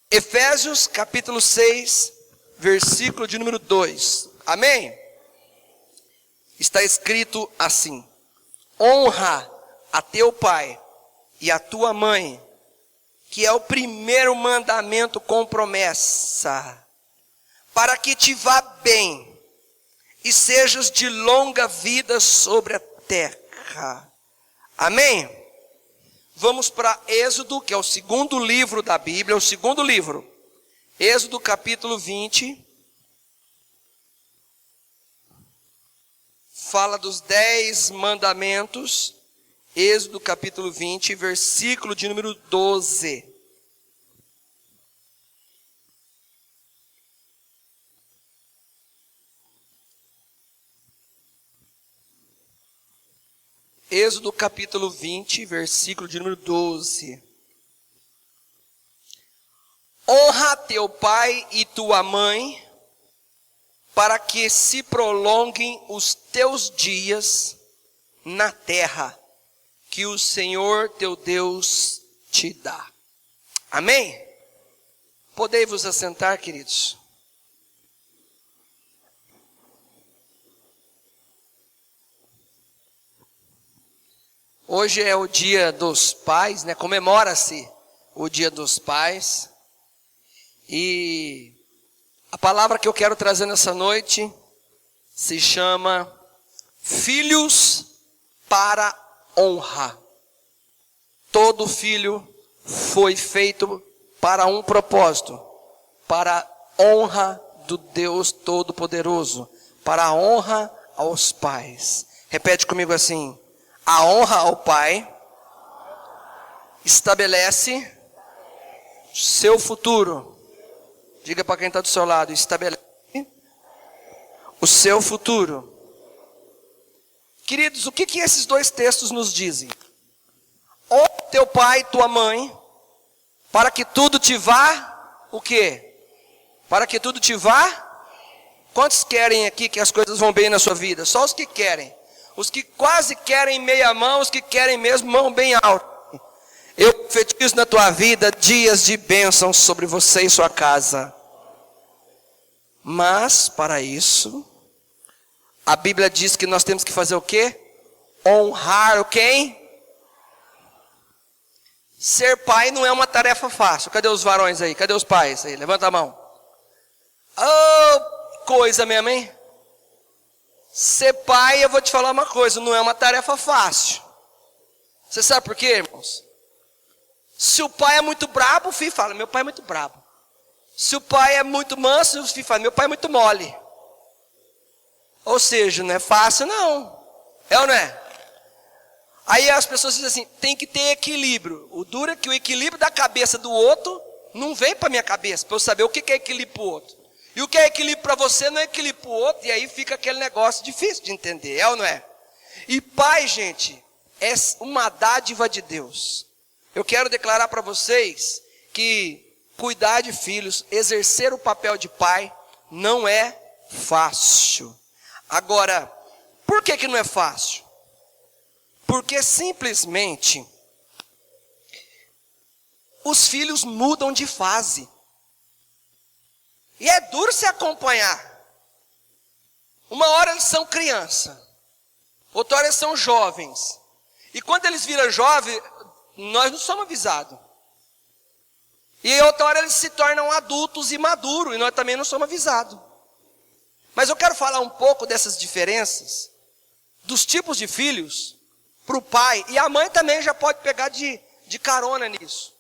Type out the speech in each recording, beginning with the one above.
Efésios capítulo 6, versículo de número 2. Amém? Está escrito assim: honra a teu pai e a tua mãe, que é o primeiro mandamento com promessa, para que te vá bem e sejas de longa vida sobre a terra. Amém? Vamos para Êxodo, que é o segundo livro da Bíblia, o segundo livro. Êxodo capítulo 20. Fala dos 10 mandamentos. Êxodo capítulo 20, versículo de número 12. Êxodo capítulo 20, versículo de número 12. Honra teu pai e tua mãe, para que se prolonguem os teus dias na terra que o Senhor teu Deus te dá. Amém? Podei vos assentar, queridos. Hoje é o dia dos pais, né? Comemora-se o dia dos pais. E a palavra que eu quero trazer nessa noite se chama filhos para honra. Todo filho foi feito para um propósito, para a honra do Deus Todo-Poderoso, para a honra aos pais. Repete comigo assim: a honra ao pai estabelece seu futuro. Diga para quem está do seu lado: estabelece o seu futuro. Queridos, o que esses dois textos nos dizem? Honra teu pai e tua mãe, para que tudo te vá, o quê? Para que tudo te vá? Quantos querem aqui que as coisas vão bem na sua vida? Só os que querem. Os que quase querem meia mão, os que querem mesmo mão bem alta. Eu profetizo na tua vida dias de bênção sobre você e sua casa. Mas, para isso, a Bíblia diz que nós temos que fazer o quê? Honrar quem? Ser pai não é uma tarefa fácil. Cadê os varões aí? Cadê os pais aí? Levanta a mão. Oh, coisa mesmo, hein? Ser pai, eu vou te falar uma coisa, não é uma tarefa fácil. Você sabe por quê, irmãos? Se o pai é muito brabo, o filho fala: meu pai é muito brabo. Se o pai é muito manso, o filho fala: meu pai é muito mole. Ou seja, não é fácil não. É ou não é? Aí as pessoas dizem assim: tem que ter equilíbrio. O duro é que o equilíbrio da cabeça do outro não vem para minha cabeça, para eu saber o que é equilíbrio para o outro. E o que é equilíbrio para você não é equilíbrio para o outro, e aí fica aquele negócio difícil de entender, é ou não é? E pai, gente, é uma dádiva de Deus. Eu quero declarar para vocês que cuidar de filhos, exercer o papel de pai, não é fácil. Agora, por que não é fácil? Porque simplesmente os filhos mudam de fase. E é duro se acompanhar. Uma hora eles são criança, outra hora eles são jovens. E quando eles viram jovens, nós não somos avisados. E outra hora eles se tornam adultos e maduros, e nós também não somos avisados. Mas eu quero falar um pouco dessas diferenças, dos tipos de filhos, para o pai. E a mãe também já pode pegar de carona nisso.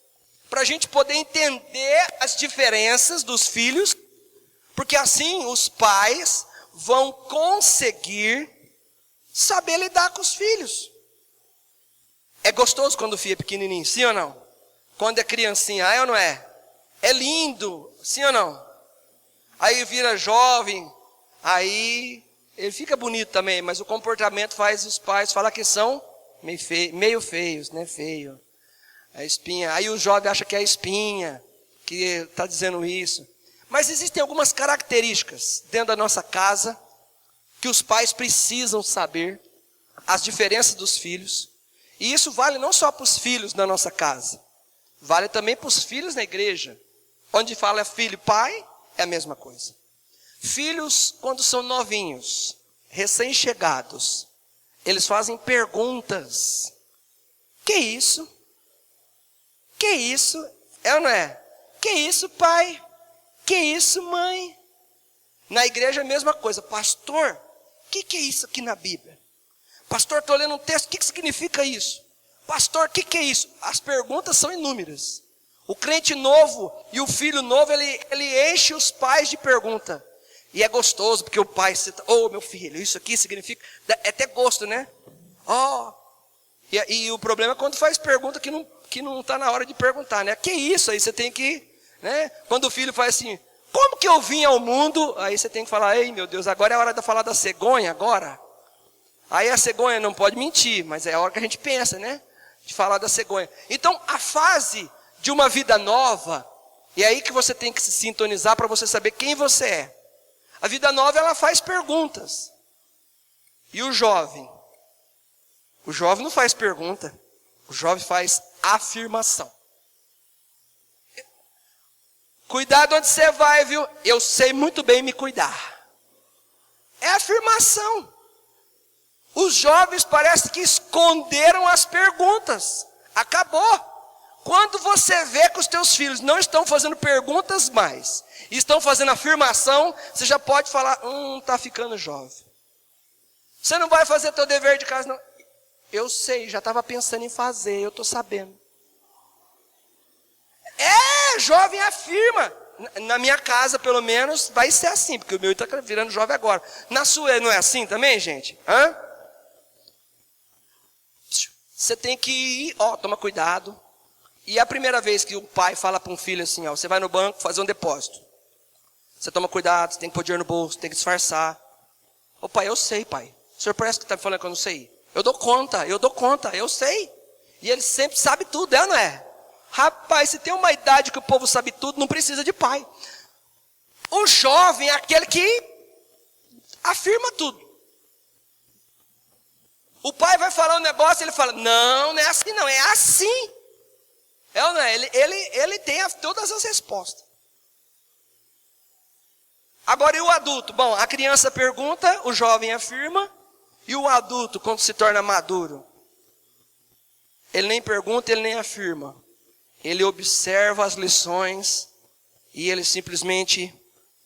Para a gente poder entender as diferenças dos filhos, porque assim os pais vão conseguir saber lidar com os filhos. É gostoso quando o filho é pequenininho, sim ou não? Quando é criancinha, é ou não é? É lindo, sim ou não? Aí vira jovem, aí ele fica bonito também, mas o comportamento faz os pais falar que são meio feios, né? Feio. A espinha. Aí o jovem acha que é a espinha que está dizendo isso. Mas existem algumas características dentro da nossa casa que os pais precisam saber, as diferenças dos filhos. E isso vale não só para os filhos da nossa casa, vale também para os filhos na igreja. Onde fala filho e pai, é a mesma coisa. Filhos, quando são novinhos, recém-chegados, eles fazem perguntas. Que isso? Que isso? É ou não é? Que isso, pai? Que isso, mãe? Na igreja é a mesma coisa. Pastor, o que é isso aqui na Bíblia? Pastor, estou lendo um texto, o que significa isso? Pastor, o que é isso? As perguntas são inúmeras. O crente novo e o filho novo, ele enche os pais de pergunta. E é gostoso, porque o pai cita, meu filho, isso aqui significa... É até gosto, né? E o problema é quando faz pergunta que não está na hora de perguntar, né? Que isso? Aí você tem que... né? Quando o filho faz assim, como que eu vim ao mundo? Aí você tem que falar, ei meu Deus, agora é a hora de falar da cegonha, agora. Aí a cegonha não pode mentir, mas é a hora que a gente pensa, né? De falar da cegonha. Então, a fase de uma vida nova, e é aí que você tem que se sintonizar para você saber quem você é. A vida nova, ela faz perguntas. E o jovem? O jovem não faz pergunta. O jovem faz afirmação. Cuidado onde você vai, viu? Eu sei muito bem me cuidar. É afirmação. Os jovens parece que esconderam as perguntas. Acabou. Quando você vê que os teus filhos não estão fazendo perguntas mais, e estão fazendo afirmação, você já pode falar, está ficando jovem. Você não vai fazer teu dever de casa, não. Eu sei, já estava pensando em fazer, eu estou sabendo. Jovem afirma. Na minha casa, pelo menos, vai ser assim, porque o meu está virando jovem agora. Na sua não é assim também, gente? Você tem que ir, toma cuidado. E é a primeira vez que o pai fala para um filho assim, você vai no banco fazer um depósito. Você toma cuidado, você tem que pôr dinheiro no bolso, tem que disfarçar. Pai, eu sei, pai. O senhor parece que está me falando que eu não sei. Eu dou conta, eu sei. E ele sempre sabe tudo, é ou não é? Rapaz, se tem uma idade que o povo sabe tudo, não precisa de pai. O jovem é aquele que afirma tudo. O pai vai falar um negócio, ele fala, não é assim não, é assim. É ou não é? Ele tem todas as respostas. Agora, e o adulto? Bom, a criança pergunta, o jovem afirma, e o adulto, quando se torna maduro? Ele nem pergunta, ele nem afirma. Ele observa as lições e ele simplesmente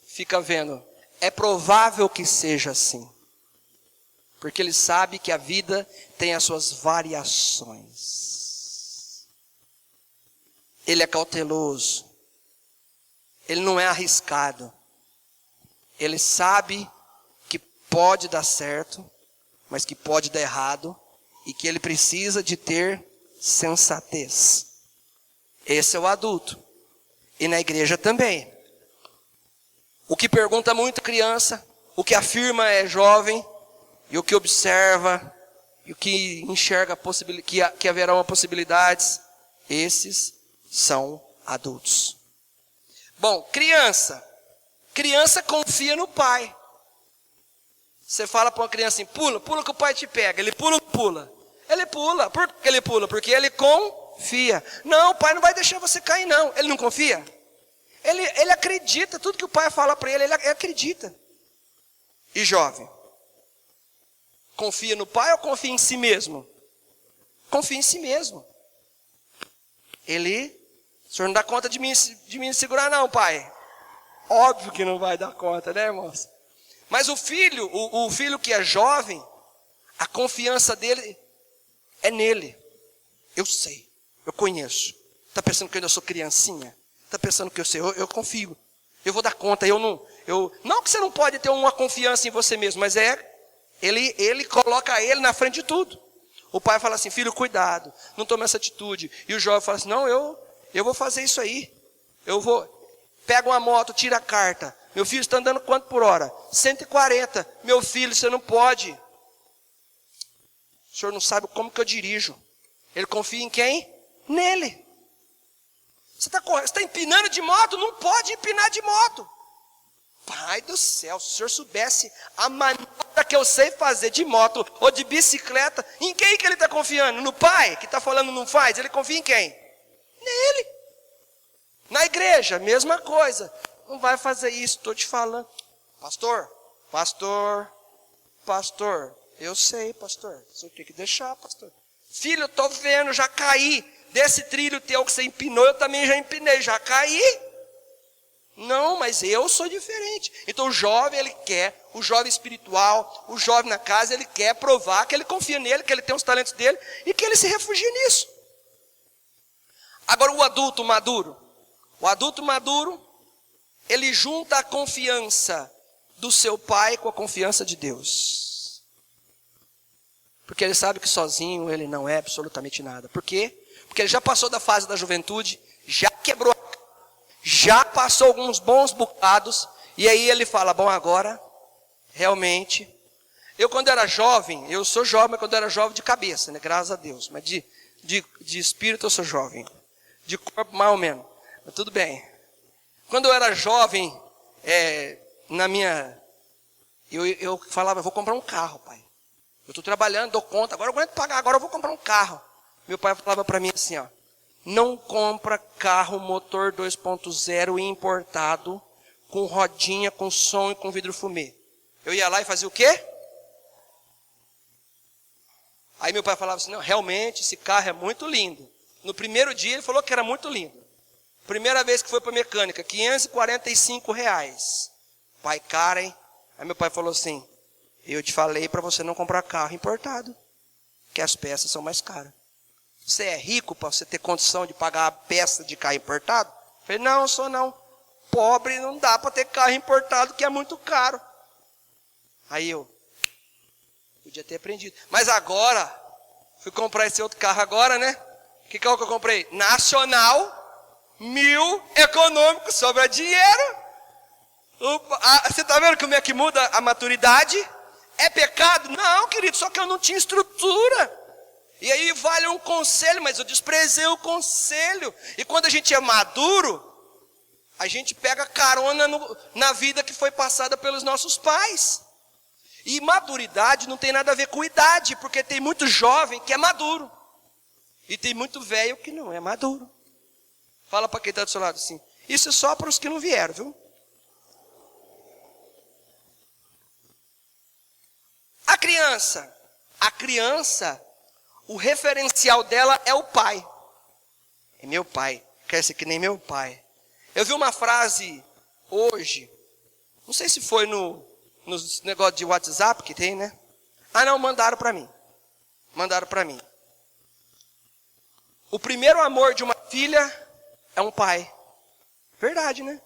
fica vendo. É provável que seja assim. Porque ele sabe que a vida tem as suas variações. Ele é cauteloso. Ele não é arriscado. Ele sabe que pode dar certo, mas que pode dar errado. E que ele precisa de ter sensatez. Esse é o adulto. E na igreja também. O que pergunta muito criança, o que afirma é jovem, e o que observa, e o que enxerga que haverá possibilidades, esses são adultos. Bom, criança. Criança confia no pai. Você fala para uma criança assim, pula que o pai te pega. Ele pula ou não pula? Ele pula. Por que ele pula? Porque ele confia. Não, o pai não vai deixar você cair não. Ele não confia? Ele acredita, tudo que o pai fala para ele acredita. E jovem? Confia no pai ou confia em si mesmo? Confia em si mesmo. O senhor não dá conta de mim segurar não, pai. Óbvio que não vai dar conta, né, irmãos? Mas o filho que é jovem, a confiança dele é nele. Eu sei, eu conheço. Está pensando que eu ainda sou criancinha? Está pensando que eu sei? Eu confio. Eu vou dar conta. Não que você não pode ter uma confiança em você mesmo, mas ele coloca ele na frente de tudo. O pai fala assim, filho, cuidado, não tome essa atitude. E o jovem fala assim, não, eu vou fazer isso aí. Pega uma moto, tira a carta. Meu filho está andando quanto por hora? 140. Meu filho, você não pode. O senhor não sabe como que eu dirijo. Ele confia em quem? Nele. Você está empinando de moto? Não pode empinar de moto. Pai do céu, se o senhor soubesse a manobra que eu sei fazer de moto ou de bicicleta, em quem que ele está confiando? No pai, que está falando não faz? Ele confia em quem? Nele. Na igreja, mesma coisa. Não vai fazer isso, estou te falando. Pastor, eu sei, pastor. Você tem que deixar, pastor. Filho, eu estou vendo, já caí. Desse trilho teu que você empinou, eu também já empinei, já caí. Não, mas eu sou diferente. Então o jovem, ele quer, o jovem espiritual, o jovem na casa, ele quer provar que ele confia nele, que ele tem os talentos dele e que ele se refugia nisso. Agora o adulto maduro, ele junta a confiança do seu pai com a confiança de Deus. Porque ele sabe que sozinho ele não é absolutamente nada. Por quê? Porque ele já passou da fase da juventude, já quebrou, já passou alguns bons bocados, e aí ele fala, bom, agora, realmente, eu quando era jovem, eu sou jovem, mas quando eu era jovem de cabeça, né, graças a Deus, mas de espírito eu sou jovem, de corpo mais ou menos, mas tudo bem. Quando eu era jovem, eu falava, eu vou comprar um carro, pai. Eu estou trabalhando, dou conta, agora eu aguento pagar, agora eu vou comprar um carro. Meu pai falava para mim assim, ó, não compra carro motor 2.0 importado, com rodinha, com som e com vidro fumê. Eu ia lá e fazia o quê? Aí meu pai falava assim, não, realmente esse carro é muito lindo. No primeiro dia ele falou que era muito lindo. Primeira vez que foi para mecânica, R$545. Pai, cara, hein? Aí meu pai falou assim, eu te falei para você não comprar carro importado, que as peças são mais caras. Você é rico para você ter condição de pagar a peça de carro importado? Eu falei, não, sou não. Pobre não dá para ter carro importado, que é muito caro. Aí eu podia ter aprendido. Mas agora, fui comprar esse outro carro agora, né? Que carro que eu comprei? Nacional, 1000, econômico, sobra dinheiro. Você está vendo como é que muda a maturidade? É pecado? Não, querido, só que eu não tinha estrutura. E aí vale um conselho, mas eu desprezei o conselho. E quando a gente é maduro, a gente pega carona na vida que foi passada pelos nossos pais. E maturidade não tem nada a ver com idade, porque tem muito jovem que é maduro. E tem muito velho que não é maduro. Fala para quem está do seu lado assim, isso é só para os que não vieram, viu? A criança, o referencial dela é o pai. É meu pai, quer ser que nem meu pai. Eu vi uma frase hoje, não sei se foi nos negócios de WhatsApp que tem, né? Ah não, mandaram para mim. O primeiro amor de uma filha é um pai. Verdade, né?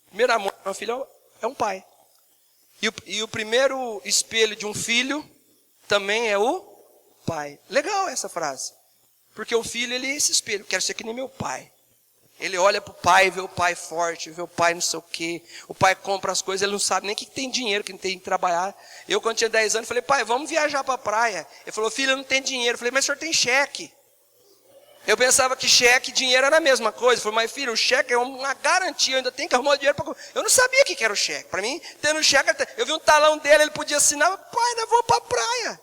O primeiro amor de uma filha é um pai. E o primeiro espelho de um filho também é o pai. Legal essa frase. Porque o filho, ele se espelha. Quero ser que nem meu pai. Ele olha para o pai, vê o pai forte, vê o pai não sei o quê. O pai compra as coisas, ele não sabe nem que tem dinheiro, que tem que trabalhar. Eu, quando tinha 10 anos, falei, pai, vamos viajar para a praia. Ele falou, filho, eu não tenho dinheiro. Eu falei, mas o senhor tem cheque. Eu pensava que cheque e dinheiro era a mesma coisa. Eu falei, mas filho, o cheque é uma garantia, eu ainda tenho que arrumar dinheiro para... Eu não sabia o que era o cheque. Para mim, tendo cheque, eu vi um talão dele, ele podia assinar, pai, nós vamos para a praia.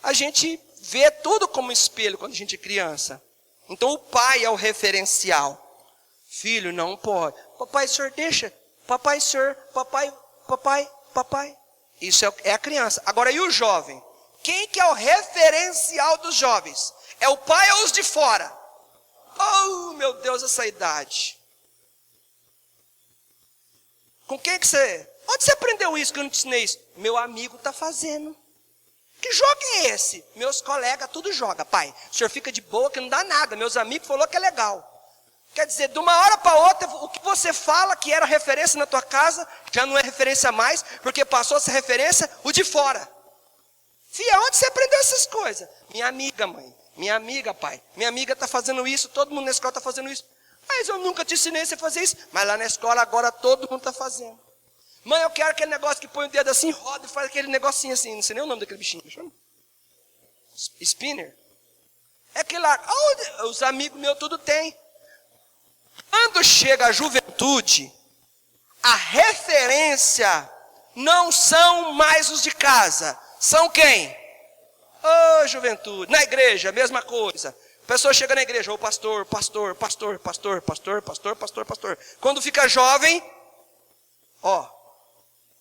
A gente vê tudo como espelho quando a gente é criança. Então o pai é o referencial. Filho, não pode. Papai, senhor, deixa. Papai, senhor, papai. Isso é a criança. Agora, e o jovem? Quem que é o referencial dos jovens? É o pai ou os de fora? Oh, meu Deus, essa idade. Com quem que você... Onde você aprendeu isso que eu não te ensinei isso? Meu amigo está fazendo. Que jogo é esse? Meus colegas tudo joga, pai. O senhor fica de boa que não dá nada. Meus amigos falaram que é legal. Quer dizer, de uma hora para outra, o que você fala que era referência na tua casa, já não é referência mais, porque passou essa referência, o de fora. Fia, onde você aprendeu essas coisas? Minha amiga, mãe. Minha amiga, pai. Minha amiga está fazendo isso, todo mundo na escola está fazendo isso. Mas eu nunca te ensinei a fazer isso. Mas lá na escola agora todo mundo está fazendo. Mãe, eu quero aquele negócio que põe o dedo assim, roda e faz aquele negocinho assim. Não sei nem o nome daquele bichinho. Chama? Spinner. É aquele lá. Oh, os amigos meus tudo tem. Quando chega a juventude, a referência não são mais os de casa. São quem? Oh, juventude. Na igreja, mesma coisa. A pessoa chega na igreja, ô pastor, pastor, pastor, pastor, pastor, pastor, pastor, pastor. Quando fica jovem,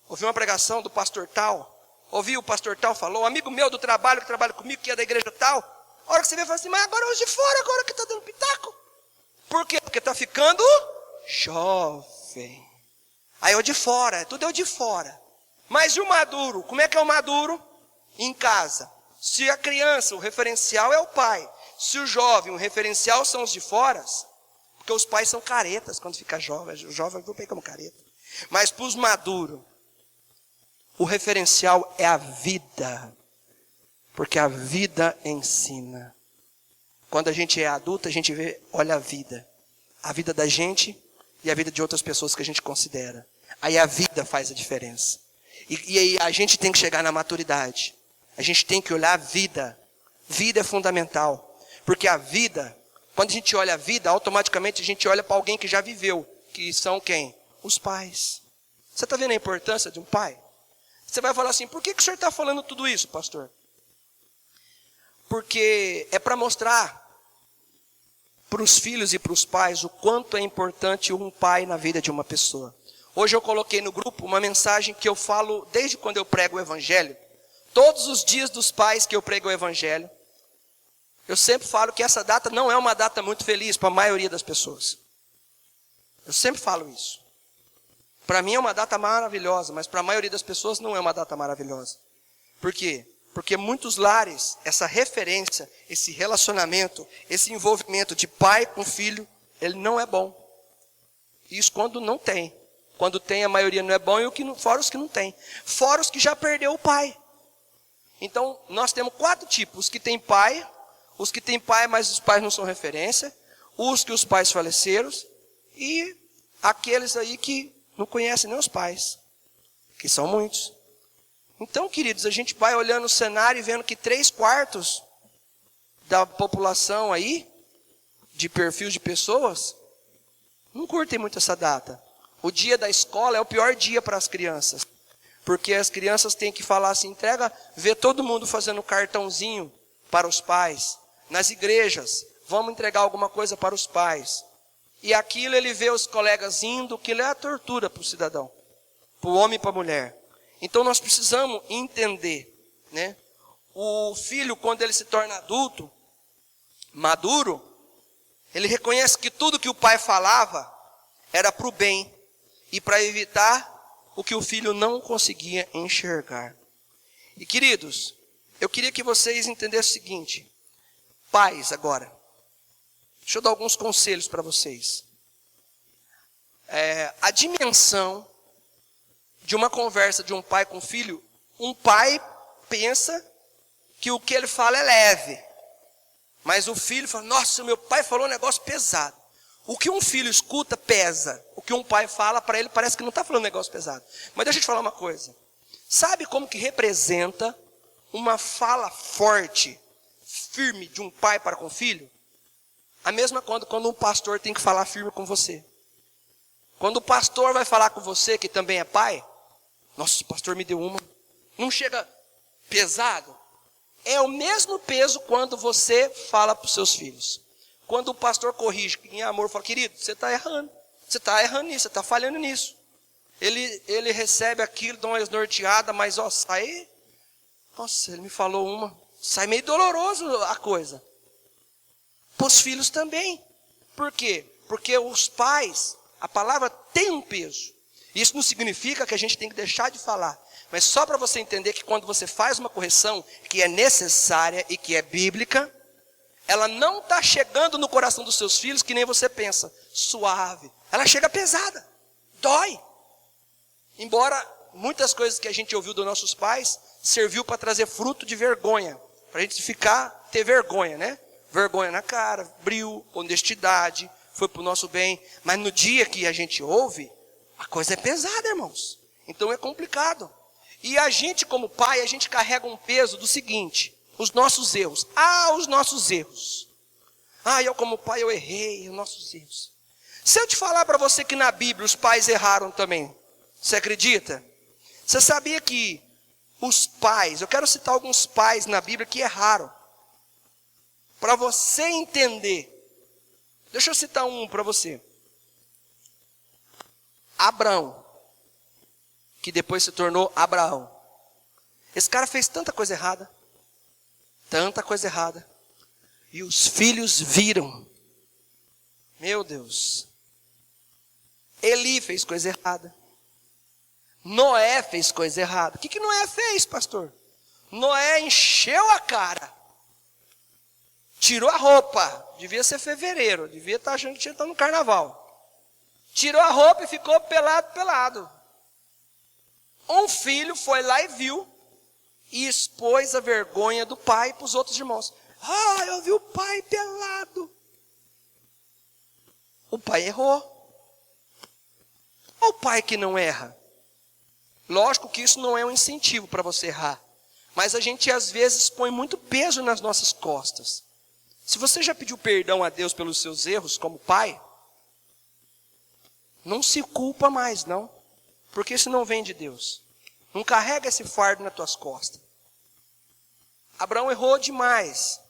ouvi uma pregação do pastor tal, ouvi o pastor tal falou, um amigo meu do trabalho, que trabalha comigo, que é da igreja tal. A hora que você vê, fala assim, mas agora hoje de fora, agora que está dando pitaco. Por quê? Porque está ficando jovem. Aí é o de fora, tudo é o de fora. Mas e o maduro? Como é que é o maduro? Em casa. Se a criança, o referencial é o pai. Se o jovem, o referencial são os de fora, porque os pais são caretas quando fica jovem. O jovem vai bem como careta. Mas para os maduros, o referencial é a vida. Porque a vida ensina. Quando a gente é adulto, a gente olha a vida. A vida da gente e a vida de outras pessoas que a gente considera. Aí a vida faz a diferença. E aí a gente tem que chegar na maturidade. A gente tem que olhar a vida. Vida é fundamental. Porque a vida, quando a gente olha a vida, automaticamente a gente olha para alguém que já viveu. Que são quem? Os pais. Você está vendo a importância de um pai? Você vai falar assim, por que o senhor está falando tudo isso, pastor? Porque é para mostrar para os filhos e para os pais o quanto é importante um pai na vida de uma pessoa. Hoje eu coloquei no grupo uma mensagem que eu falo desde quando eu prego o evangelho. Todos os dias dos pais que eu prego o evangelho. Eu sempre falo que essa data não é uma data muito feliz para a maioria das pessoas. Eu sempre falo isso. Para mim é uma data maravilhosa, mas para a maioria das pessoas não é uma data maravilhosa. Por quê? Porque muitos lares, essa referência, esse relacionamento, esse envolvimento de pai com filho, ele não é bom. Isso quando não tem. Quando tem, a maioria não é bom, e fora os que não tem. Fora os que já perdeu o pai. Então, nós temos 4 tipos. Os que têm pai, os que têm pai, mas os pais não são referência, os que os pais faleceram, e aqueles aí que não conhecem nem os pais, que são muitos. Então, queridos, a gente vai olhando o cenário e vendo que 3/4 da população aí, de perfil de pessoas, não curtem muito essa data. O dia da escola é o pior dia para as crianças. Porque as crianças têm que falar assim, ver todo mundo fazendo cartãozinho para os pais. Nas igrejas, vamos entregar alguma coisa para os pais. E aquilo ele vê os colegas indo, aquilo é a tortura para o cidadão. Para o homem e para a mulher. Então nós precisamos entender, né? O filho, quando ele se torna adulto, maduro, ele reconhece que tudo que o pai falava era para o bem e para evitar o que o filho não conseguia enxergar. E queridos, eu queria que vocês entendessem o seguinte, pais agora, deixa eu dar alguns conselhos para vocês. A dimensão de uma conversa de um pai com filho, um pai pensa que o que ele fala é leve. Mas o filho fala, nossa, meu pai falou um negócio pesado. O que um filho escuta pesa. O que um pai fala para ele parece que não está falando um negócio pesado. Mas deixa eu te falar uma coisa. Sabe como que representa uma fala forte, firme de um pai para com o filho? A mesma coisa quando um pastor tem que falar firme com você. Quando o pastor vai falar com você, que também é pai, nossa, o pastor me deu uma. Não chega pesado? É o mesmo peso quando você fala para os seus filhos. Quando o pastor corrige em amor, fala, querido, você está errando. Você está errando nisso, você está falhando nisso. Ele recebe aquilo, dá uma esnorteada, mas sai. Nossa, ele me falou uma. Sai meio doloroso a coisa. Para os filhos também. Por quê? Porque os pais, a palavra tem um peso. Isso não significa que a gente tem que deixar de falar. Mas só para você entender que quando você faz uma correção que é necessária e que é bíblica, ela não está chegando no coração dos seus filhos que nem você pensa, suave. Ela chega pesada, dói. Embora muitas coisas que a gente ouviu dos nossos pais serviu para trazer fruto de vergonha. Para a gente ter vergonha, né? Vergonha na cara, brio, honestidade, foi para o nosso bem. Mas no dia que a gente ouve, a coisa é pesada, irmãos. Então é complicado. E a gente como pai, a gente carrega um peso do seguinte, os nossos erros. Os nossos erros. Eu como pai eu errei, os nossos erros. Se eu te falar para você que na Bíblia os pais erraram também, você acredita? Você sabia que os pais, eu quero citar alguns pais na Bíblia que erraram. para você entender. Deixa eu citar um para você. Abraão, que depois se tornou Abraão. Esse cara fez tanta coisa errada. Tanta coisa errada. E os filhos viram. Meu Deus. Eli fez coisa errada. Noé fez coisa errada. O que Noé fez, pastor? Noé encheu a cara. Tirou a roupa. Devia ser fevereiro. Devia estar achando que tinha estado no carnaval. Tirou a roupa e ficou pelado. Um filho foi lá e viu. E expôs a vergonha do pai para os outros irmãos. Ah, eu vi o pai pelado. O pai errou. Olha o pai que não erra. Lógico que isso não é um incentivo para você errar. Mas a gente às vezes põe muito peso nas nossas costas. Se você já pediu perdão a Deus pelos seus erros como pai, não se culpa mais, não. Porque isso não vem de Deus. Não carrega esse fardo nas tuas costas. Abraão errou demais.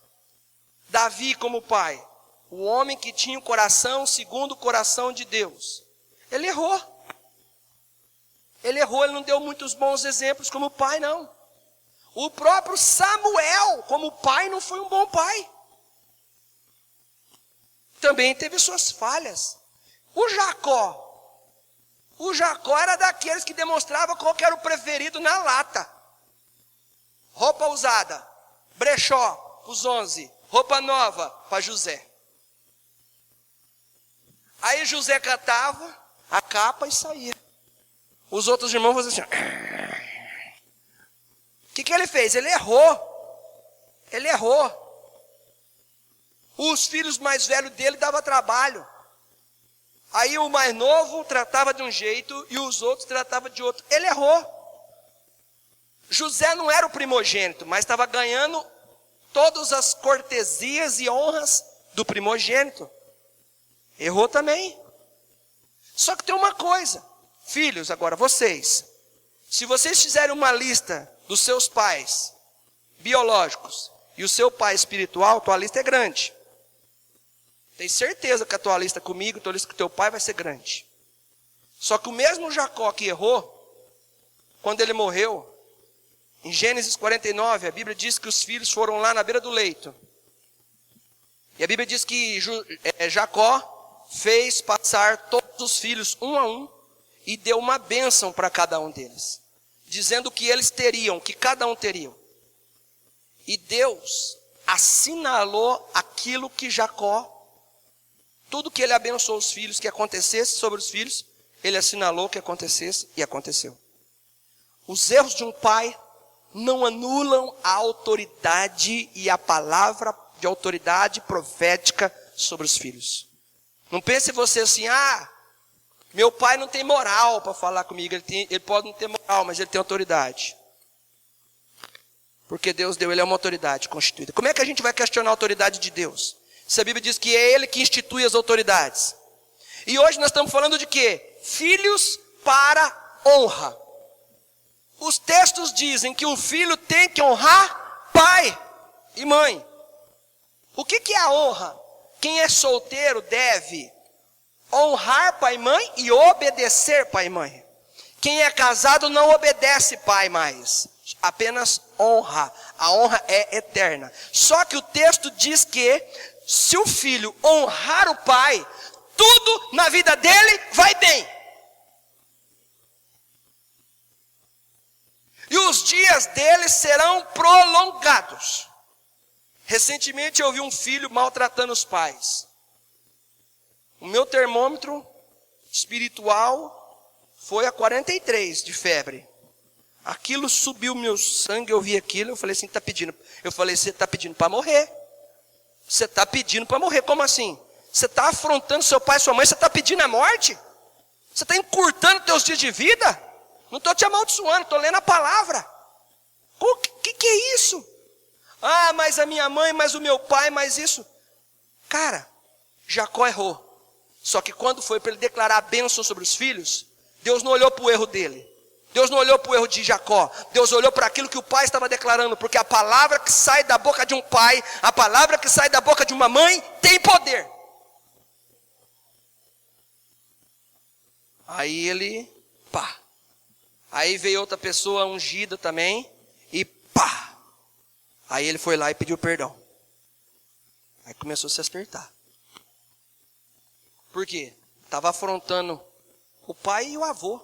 Davi como pai, o homem que tinha o coração segundo o coração de Deus. Ele errou. Ele não deu muitos bons exemplos como pai, não. O próprio Samuel, como pai, não foi um bom pai. Também teve suas falhas. O Jacó era daqueles que demonstrava qual que era o preferido na lata. Roupa usada, brechó, os 11. Roupa nova para José. Aí José catava a capa e saía. Os outros irmãos faziam assim. O que ele fez? Ele errou. Os filhos mais velhos dele davam trabalho. Aí o mais novo tratava de um jeito e os outros tratavam de outro. Ele errou. José não era o primogênito, mas estava ganhando todas as cortesias e honras do primogênito. Errou também. Só que tem uma coisa. Filhos, agora vocês. Se vocês fizerem uma lista dos seus pais biológicos e o seu pai espiritual, tua lista é grande. Tem certeza que a tua lista comigo, a tua lista com teu pai vai ser grande. Só que o mesmo Jacó que errou, quando ele morreu, em Gênesis 49, a Bíblia diz que os filhos foram lá na beira do leito. E a Bíblia diz que Jacó fez passar todos os filhos um a um e deu uma bênção para cada um deles, dizendo que eles teriam, que cada um teria. E Deus assinalou aquilo que Jacó, tudo que ele abençoou os filhos, que acontecesse sobre os filhos, ele assinalou que acontecesse e aconteceu. Os erros de um pai não anulam a autoridade e a palavra de autoridade profética sobre os filhos. Não pense você assim, meu pai não tem moral para falar comigo, ele pode não ter moral, mas ele tem autoridade. Porque Deus deu, ele é uma autoridade constituída. Como é que a gente vai questionar a autoridade de Deus? Se a Bíblia diz que é ele que institui as autoridades. E hoje nós estamos falando de quê? Filhos para honra. Os textos dizem que um filho tem que honrar pai e mãe. O que é a honra? Quem é solteiro deve honrar pai e mãe e obedecer pai e mãe. Quem é casado não obedece pai mais, apenas honra. A honra é eterna. Só que o texto diz que se o filho honrar o pai, tudo na vida dele vai bem. E os dias dele serão prolongados. Recentemente eu vi um filho maltratando os pais. O meu termômetro espiritual foi a 43 de febre. Aquilo subiu meu sangue, eu vi aquilo, eu falei assim, você está pedindo para morrer. Você está pedindo para morrer, como assim? Você está afrontando seu pai e sua mãe, você está pedindo a morte? Você está encurtando teus dias de vida? Não estou te amaldiçoando, estou lendo a palavra. O que é isso? Mas a minha mãe, mas o meu pai, mas isso. Cara, Jacó errou. Só que quando foi para ele declarar a bênção sobre os filhos, Deus não olhou para o erro dele. Deus não olhou para o erro de Jacó. Deus olhou para aquilo que o pai estava declarando. Porque a palavra que sai da boca de um pai, a palavra que sai da boca de uma mãe, tem poder. Aí ele, pá. Aí veio outra pessoa ungida também, e pá. Aí ele foi lá e pediu perdão. Aí começou a se acertar. Por quê? Estava afrontando o pai e o avô.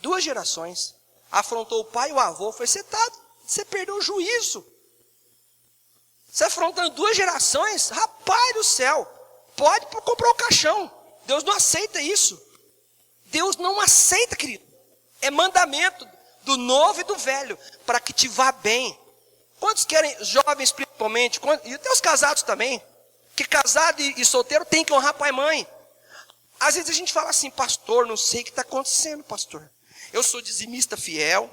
2 gerações. Afrontou o pai e o avô. Foi, você perdeu o juízo. Você afrontando 2 gerações? Rapaz do céu. Pode comprar o caixão. Deus não aceita isso. Deus não aceita, querido. É mandamento do novo e do velho. Para que te vá bem. Quantos querem, jovens principalmente, e até os casados também. Que casado e solteiro tem que honrar pai e mãe. Às vezes a gente fala assim, pastor, não sei o que está acontecendo, pastor. Eu sou dizimista fiel,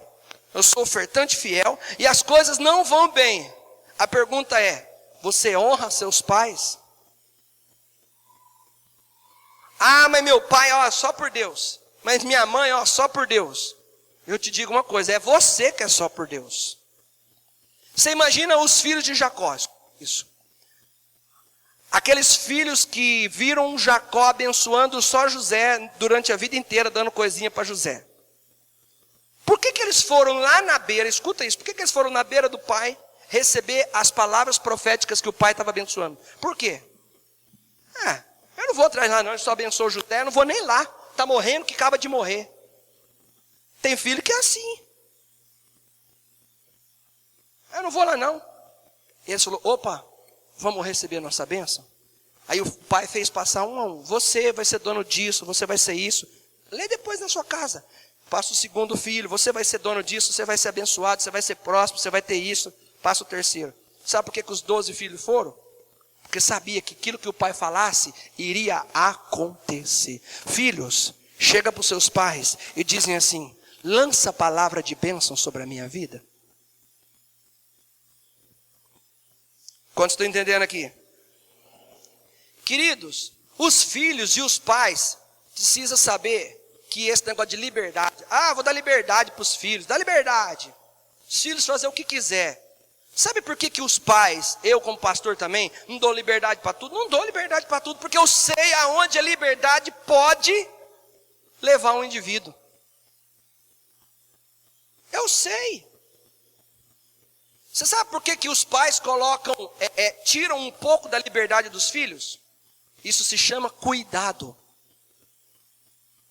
eu sou ofertante fiel, e as coisas não vão bem. A pergunta é, você honra seus pais? Ah, mas meu pai, ó, só por Deus. Mas minha mãe, ó, só por Deus. Eu te digo uma coisa, é você que é só por Deus. Você imagina os filhos de Jacó, isso. Aqueles filhos que viram Jacó abençoando só José durante a vida inteira, dando coisinha para José. Por que eles foram lá na beira, escuta isso, por que eles foram na beira do pai receber as palavras proféticas que o pai estava abençoando? Por quê? Eu não vou atrás lá não, ele só abençoou José, eu não vou nem lá, está morrendo que acaba de morrer. Tem filho que é assim. Eu não vou lá não. E ele falou, opa, vamos receber a nossa bênção? Aí o pai fez passar um a um. Você vai ser dono disso, você vai ser isso. Lê depois na sua casa. Passa o segundo filho, você vai ser dono disso, você vai ser abençoado, você vai ser próspero, você vai ter isso. Passa o terceiro. Sabe por que os 12 filhos foram? Porque sabia que aquilo que o pai falasse iria acontecer. Filhos, chega para os seus pais e dizem assim, lança a palavra de bênção sobre a minha vida. Quantos estão entendendo aqui? Queridos, os filhos e os pais precisam saber que esse negócio de liberdade, vou dar liberdade para os filhos, dá liberdade. Os filhos fazer o que quiser. Sabe por que os pais, eu como pastor também, não dou liberdade para tudo? Não dou liberdade para tudo, porque eu sei aonde a liberdade pode levar um indivíduo. Eu sei. Você sabe por que os pais colocam, tiram um pouco da liberdade dos filhos? Isso se chama cuidado.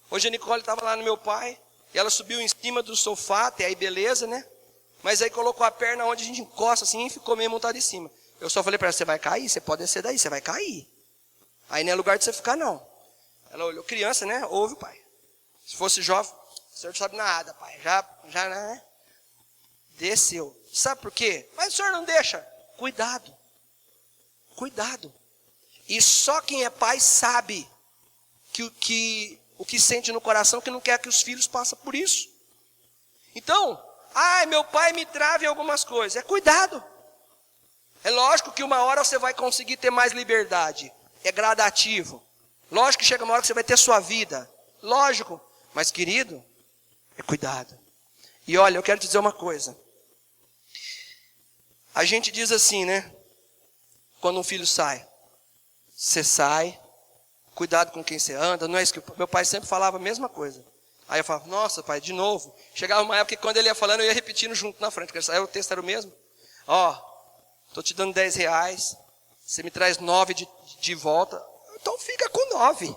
Hoje a Nicole estava lá no meu pai, e ela subiu em cima do sofá, até aí beleza, né? Mas aí colocou a perna onde a gente encosta assim, e ficou meio montado em cima. Eu só falei para ela, você vai cair, você pode descer daí, você vai cair. Aí não é lugar de você ficar não. Ela olhou, criança, né? Ouve, pai. Se fosse jovem, o senhor não sabe nada, pai. Já, né? Desceu. Sabe por quê? Mas o senhor não deixa. Cuidado. Cuidado. E só quem é pai sabe o que sente no coração, que não quer que os filhos passem por isso. Então, meu pai me trava em algumas coisas. É cuidado. É lógico que uma hora você vai conseguir ter mais liberdade. É gradativo. Lógico que chega uma hora que você vai ter sua vida. Lógico. Mas, querido, é cuidado. E olha, eu quero te dizer uma coisa. A gente diz assim, né? Quando um filho sai. Você sai, cuidado com quem você anda. Não é isso que meu pai sempre falava a mesma coisa. Aí eu falava, nossa pai, de novo. Chegava uma época que quando ele ia falando, eu ia repetindo junto na frente. Porque o texto era o mesmo. Estou te dando R$10. Você me traz 9 de volta. Então fica com 9.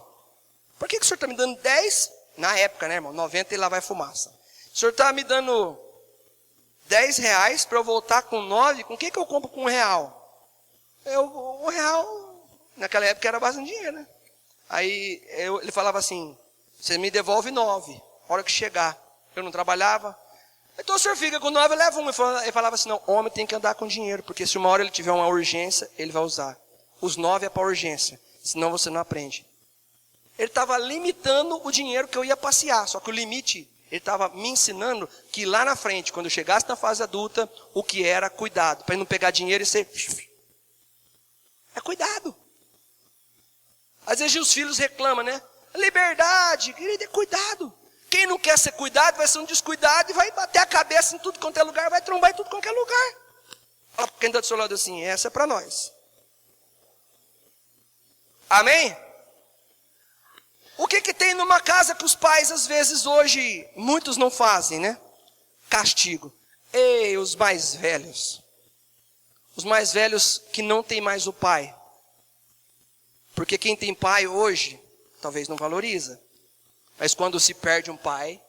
Por que o senhor está me dando 10? Na época, né, irmão? 90 e lá vai fumaça. O senhor está me dando R$10 para eu voltar com 9. Com o que eu compro com R$1? O real, naquela época, era bastante dinheiro, né? Aí ele falava assim, você me devolve 9, a hora que chegar. Eu não trabalhava. Então o senhor fica com 9, eu levo 1. Ele falava assim, não, homem tem que andar com dinheiro, porque se uma hora ele tiver uma urgência, ele vai usar. Os 9 é para urgência, senão você não aprende. Ele estava limitando o dinheiro que eu ia passear, só que o limite, ele estava me ensinando que lá na frente, quando eu chegasse na fase adulta, o que era cuidado, para não pegar dinheiro e ser... É cuidado. Às vezes os filhos reclamam, né? Liberdade, querido, é cuidado. Quem não quer ser cuidado vai ser um descuidado e vai bater a cabeça em tudo quanto é lugar, vai trombar em tudo quanto é lugar. Fala para quem está do seu lado assim, essa é para nós. Amém? O que tem numa casa que os pais, às vezes, hoje, muitos não fazem, né? Castigo. Ei, os mais velhos. Os mais velhos que não tem mais o pai. Porque quem tem pai hoje, talvez não valoriza. Mas quando se perde um pai,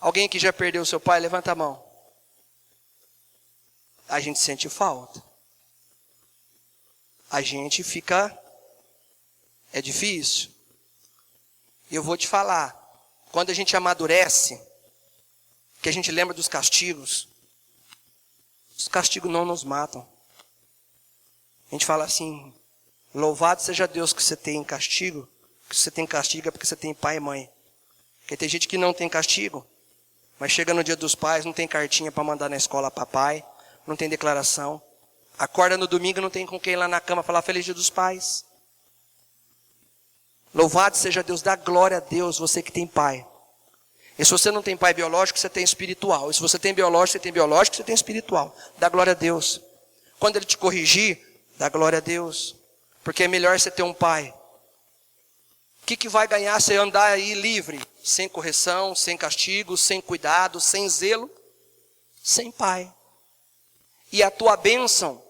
alguém que já perdeu seu pai, levanta a mão. A gente sente falta. A gente fica... É difícil. E eu vou te falar. Quando a gente amadurece, que a gente lembra dos castigos, os castigos não nos matam. A gente fala assim, louvado seja Deus que você tem castigo, que você tem castigo é porque você tem pai e mãe. Porque tem gente que não tem castigo, mas chega no dia dos pais, não tem cartinha para mandar na escola para pai, não tem declaração. Acorda no domingo, não tem com quem ir lá na cama falar feliz dia dos pais. Louvado seja Deus, dá glória a Deus, você que tem pai. E se você não tem pai biológico, você tem espiritual. E se você tem biológico, você tem biológico, você tem espiritual. Dá glória a Deus. Quando ele te corrigir, dá glória a Deus. Porque é melhor você ter um pai. O que vai ganhar você andar aí livre? Sem correção, sem castigo, sem cuidado, sem zelo? Sem pai. E a tua bênção,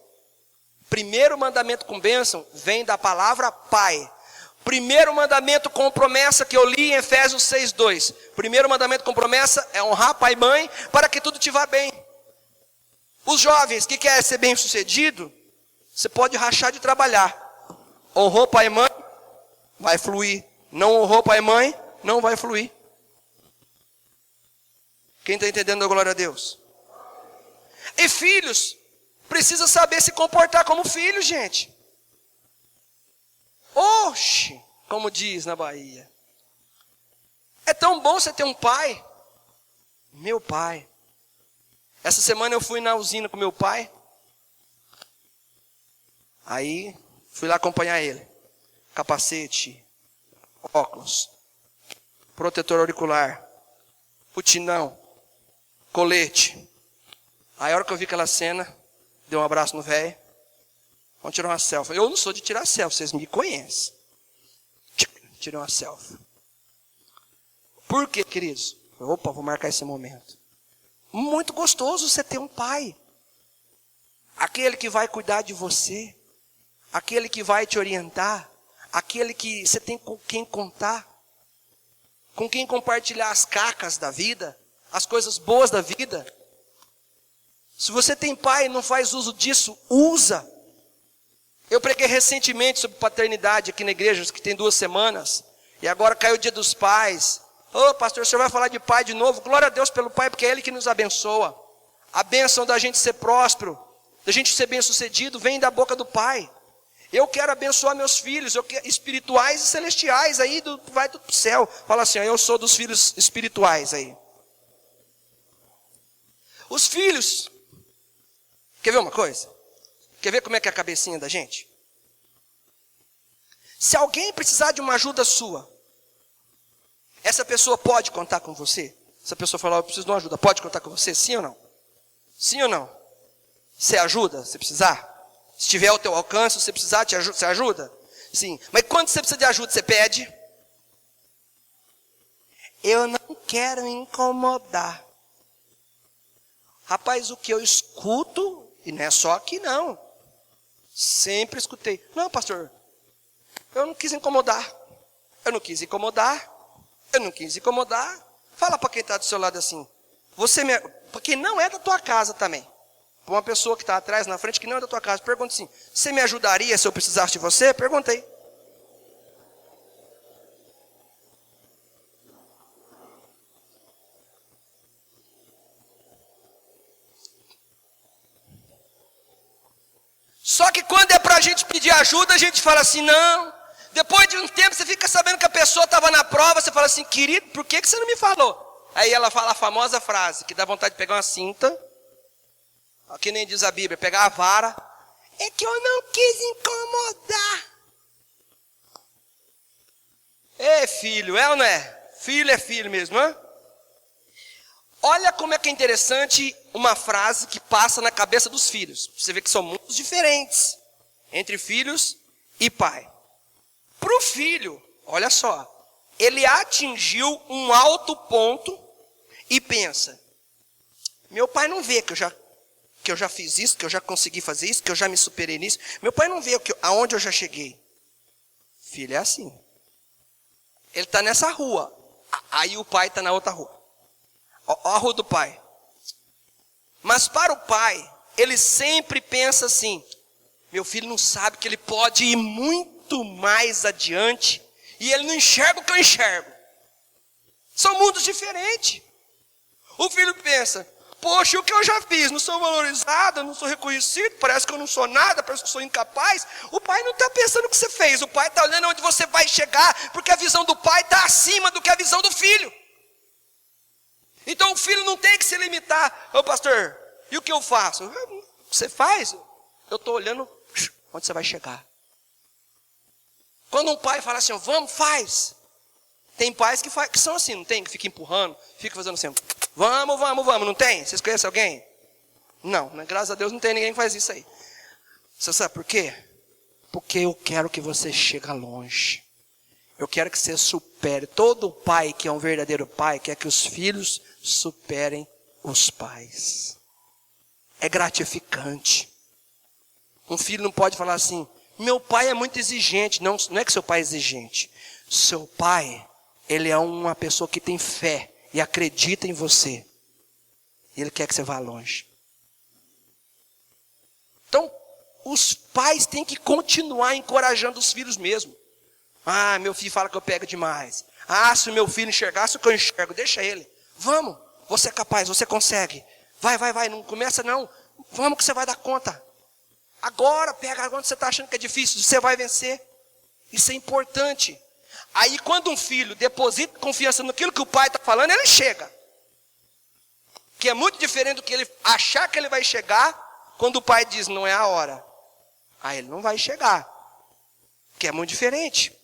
primeiro mandamento com bênção, vem da palavra pai. Primeiro mandamento com promessa que eu li em Efésios 6:2. Primeiro mandamento com promessa é honrar pai e mãe para que tudo te vá bem. Os jovens que querem ser bem sucedido, você pode rachar de trabalhar. Honrou pai e mãe, vai fluir. Não honrou pai e mãe, não vai fluir. Quem está entendendo a glória a Deus? E filhos, precisa saber se comportar como filho, gente. Oxe, como diz na Bahia. É tão bom você ter um pai. Meu pai. Essa semana eu fui na usina com meu pai. Aí, fui lá acompanhar ele. Capacete, óculos, protetor auricular, putinão, colete. Aí a hora que eu vi aquela cena, dei um abraço no velho. Vamos tirar uma selfie. Eu não sou de tirar selfie, vocês me conhecem. Tirei uma selfie. Por quê, queridos? Opa, vou marcar esse momento. Muito gostoso você ter um pai. Aquele que vai cuidar de você. Aquele que vai te orientar. Aquele que você tem com quem contar. Com quem compartilhar as cacas da vida. As coisas boas da vida. Se você tem pai e não faz uso disso, usa. Eu preguei recentemente sobre paternidade aqui na igreja, que tem 2 semanas. E agora caiu o dia dos pais. Ô pastor, o senhor vai falar de pai de novo? Glória a Deus pelo pai, porque é ele que nos abençoa. A bênção da gente ser próspero, da gente ser bem sucedido, vem da boca do pai. Eu quero abençoar meus filhos, espirituais e celestiais, aí vai do céu. Fala assim, eu sou dos filhos espirituais aí. Os filhos, quer ver uma coisa? Quer ver como é que é a cabecinha da gente? Se alguém precisar de uma ajuda sua, essa pessoa pode contar com você? Se a pessoa falar, eu preciso de uma ajuda, pode contar com você? Sim ou não? Sim ou não? Você ajuda, se precisar? Se tiver ao teu alcance, se precisar, você ajuda? Sim. Mas quando você precisa de ajuda, você pede? Eu não quero incomodar. Rapaz, o que eu escuto, e não é só aqui não. Sempre escutei. Não, pastor, eu não quis incomodar. Eu não quis incomodar. Eu não quis incomodar. Fala para quem está do seu lado assim. Porque não é da tua casa também. Para uma pessoa que está atrás, na frente, que não é da tua casa. Pergunta assim, você me ajudaria se eu precisasse de você? Perguntei. Só que quando é para a gente pedir ajuda, a gente fala assim, não. Depois de um tempo, você fica sabendo que a pessoa estava na prova, você fala assim, querido, por que você não me falou? Aí ela fala a famosa frase, que dá vontade de pegar uma cinta, que nem diz a Bíblia, pegar a vara, é que eu não quis incomodar. Ei, filho, é ou não é? Filho é filho mesmo, hein? Olha como é que é interessante uma frase que passa na cabeça dos filhos. Você vê que são mundos diferentes entre filhos e pai. Para o filho, olha só, ele atingiu um alto ponto e pensa: meu pai não vê que eu já fiz isso, que eu já consegui fazer isso, que eu já me superei nisso. Meu pai não vê aonde eu já cheguei. Filho é assim. Ele está nessa rua, aí o pai está na outra rua. Ó a rua do pai. Mas para o pai, ele sempre pensa assim: meu filho não sabe que ele pode ir muito mais adiante, e ele não enxerga o que eu enxergo. São mundos diferentes. O filho pensa: poxa, o que eu já fiz? Não sou valorizado, não sou reconhecido, parece que eu não sou nada, parece que eu sou incapaz. O pai não está pensando o que você fez, o pai está olhando onde você vai chegar, porque a visão do pai está acima do que a visão do filho. Então o filho não tem que se limitar: ô pastor, e o que eu faço? Você faz? Eu estou olhando onde você vai chegar. Quando um pai fala assim: vamos, faz. Tem pais que são assim, não tem? Que fica empurrando, fica fazendo assim: vamos, não tem? Vocês conhecem alguém? Não, graças a Deus não tem ninguém que faz isso aí. Você sabe por quê? Porque eu quero que você chegue longe. Eu quero que você supere. Todo pai que é um verdadeiro pai quer que os filhos superem os pais. É gratificante. Um filho não pode falar assim: meu pai é muito exigente. Não, não é que seu pai é exigente. Seu pai, ele é uma pessoa que tem fé e acredita em você. E ele quer que você vá longe. Então, os pais têm que continuar encorajando os filhos mesmo. Ah, meu filho fala que eu pego demais. Ah, se o meu filho enxergasse o que eu enxergo, deixa ele. Vamos, você é capaz, você consegue. Vai, não começa não. Vamos que você vai dar conta. Agora, pega onde você está achando que é difícil, você vai vencer. Isso é importante. Aí quando um filho deposita confiança naquilo que o pai está falando, ele chega. Que é muito diferente do que ele achar que ele vai chegar, quando o pai diz: não é a hora. Aí ele não vai chegar. Que é muito diferente.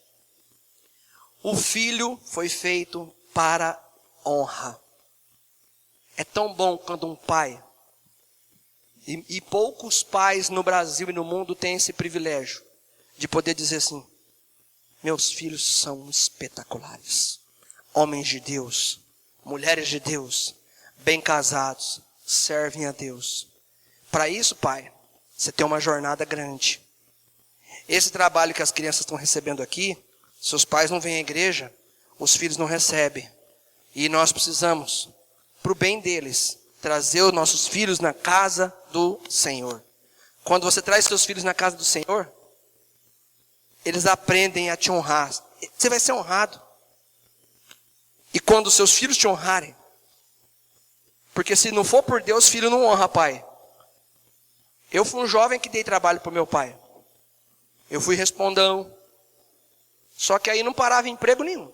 O filho foi feito para honra. É tão bom quando um pai, e poucos pais no Brasil e no mundo têm esse privilégio, de poder dizer assim: meus filhos são espetaculares. Homens de Deus, mulheres de Deus, bem casados, servem a Deus. Para isso, pai, você tem uma jornada grande. Esse trabalho que as crianças estão recebendo aqui, seus pais não vêm à igreja, os filhos não recebem. E nós precisamos, para o bem deles, trazer os nossos filhos na casa do Senhor. Quando você traz seus filhos na casa do Senhor, eles aprendem a te honrar. Você vai ser honrado. E quando os seus filhos te honrarem, porque se não for por Deus, filho não honra pai. Eu fui um jovem que dei trabalho para o meu pai. Eu fui respondão. Só que aí não parava em emprego nenhum.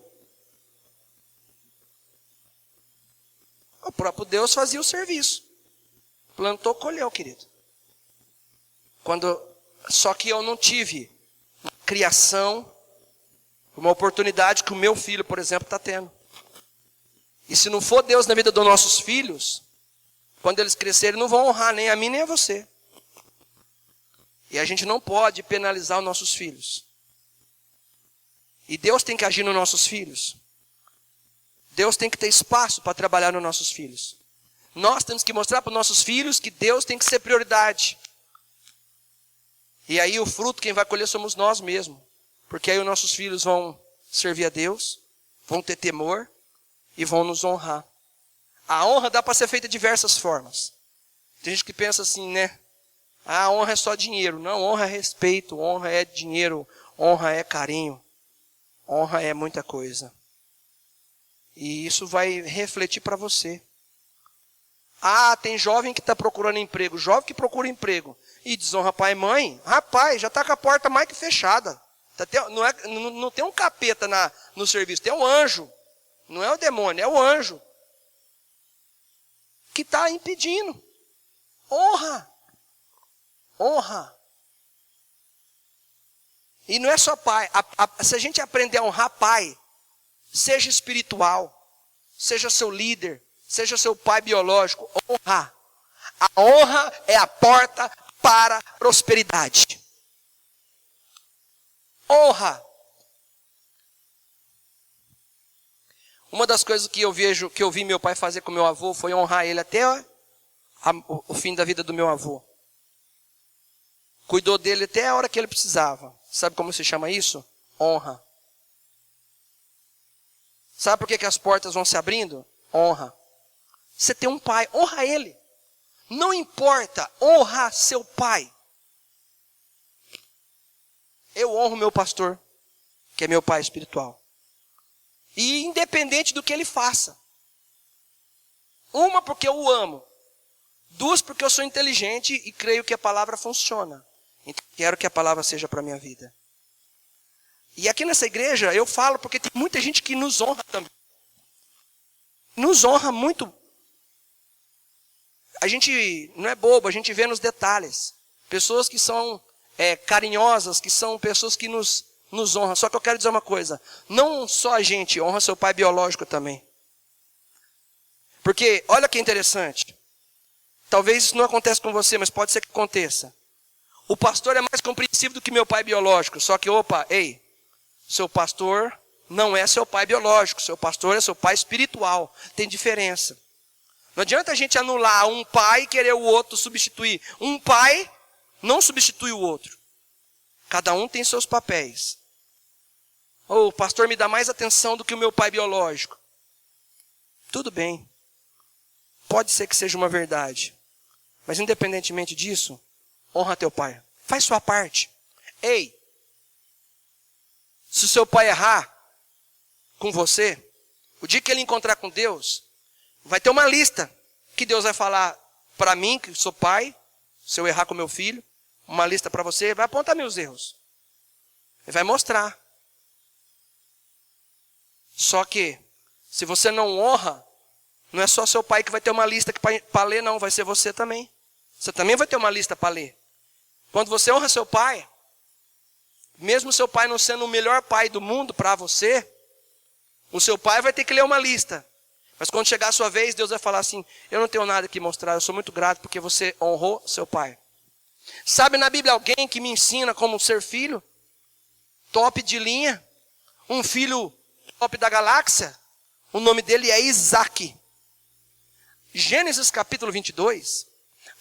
O próprio Deus fazia o serviço. Plantou, colheu, querido. Só que eu não tive uma criação, uma oportunidade que o meu filho, por exemplo, está tendo. E se não for Deus na vida dos nossos filhos, quando eles crescerem, não vão honrar nem a mim nem a você. E a gente não pode penalizar os nossos filhos. E Deus tem que agir nos nossos filhos. Deus tem que ter espaço para trabalhar nos nossos filhos. Nós temos que mostrar para os nossos filhos que Deus tem que ser prioridade. E aí o fruto quem vai colher somos nós mesmos. Porque aí os nossos filhos vão servir a Deus, vão ter temor e vão nos honrar. A honra dá para ser feita de diversas formas. Tem gente que pensa assim, né? Ah, honra é só dinheiro. Não, honra é respeito, honra é dinheiro, honra é carinho. Honra é muita coisa. E isso vai refletir para você. Ah, tem jovem que está procurando emprego. Jovem que procura emprego e desonra pai e mãe. Rapaz, já está com a porta mais que fechada. Não tem um capeta no serviço, tem um anjo. Não é o demônio, é o anjo. Que está impedindo. Honra. Honra. E não é só pai. Se a gente aprender a honrar pai, seja espiritual, seja seu líder, seja seu pai biológico, honra. A honra é a porta para a prosperidade. Honra. Uma das coisas que eu vi meu pai fazer com meu avô foi honrar ele até o fim da vida do meu avô. Cuidou dele até a hora que ele precisava. Sabe como se chama isso? Honra. Sabe por que as portas vão se abrindo? Honra. Você tem um pai, honra ele. Não importa, honra seu pai. Eu honro meu pastor, que é meu pai espiritual. E independente do que ele faça. Uma, porque eu o amo. Duas, porque eu sou inteligente e creio que a palavra funciona. Então, quero que a palavra seja para a minha vida. E aqui nessa igreja, eu falo porque tem muita gente que nos honra também. Nos honra muito. A gente não é bobo, a gente vê nos detalhes. Pessoas que são carinhosas, que são pessoas que nos honram. Só que eu quero dizer uma coisa. Não só a gente honra seu pai biológico também. Porque, olha que interessante. Talvez isso não aconteça com você, mas pode ser que aconteça. O pastor é mais compreensível do que meu pai biológico. Só que, seu pastor não é seu pai biológico. Seu pastor é seu pai espiritual. Tem diferença. Não adianta a gente anular um pai e querer o outro substituir. Um pai não substitui o outro. Cada um tem seus papéis. O pastor me dá mais atenção do que o meu pai biológico. Tudo bem. Pode ser que seja uma verdade. Mas independentemente disso, honra teu pai. Faz sua parte. Se o seu pai errar com você, o dia que ele encontrar com Deus, vai ter uma lista que Deus vai falar para mim, que sou pai, se eu errar com meu filho, uma lista para você, vai apontar meus erros. Ele vai mostrar. Só que, se você não honra, não é só seu pai que vai ter uma lista para ler, não, vai ser você também. Você também vai ter uma lista para ler. Quando você honra seu pai, mesmo seu pai não sendo o melhor pai do mundo para você, o seu pai vai ter que ler uma lista. Mas quando chegar a sua vez, Deus vai falar assim, eu não tenho nada que mostrar, eu sou muito grato porque você honrou seu pai. Sabe na Bíblia alguém que me ensina como ser filho? Top de linha. Um filho top da galáxia. O nome dele é Isaac. Gênesis capítulo 22.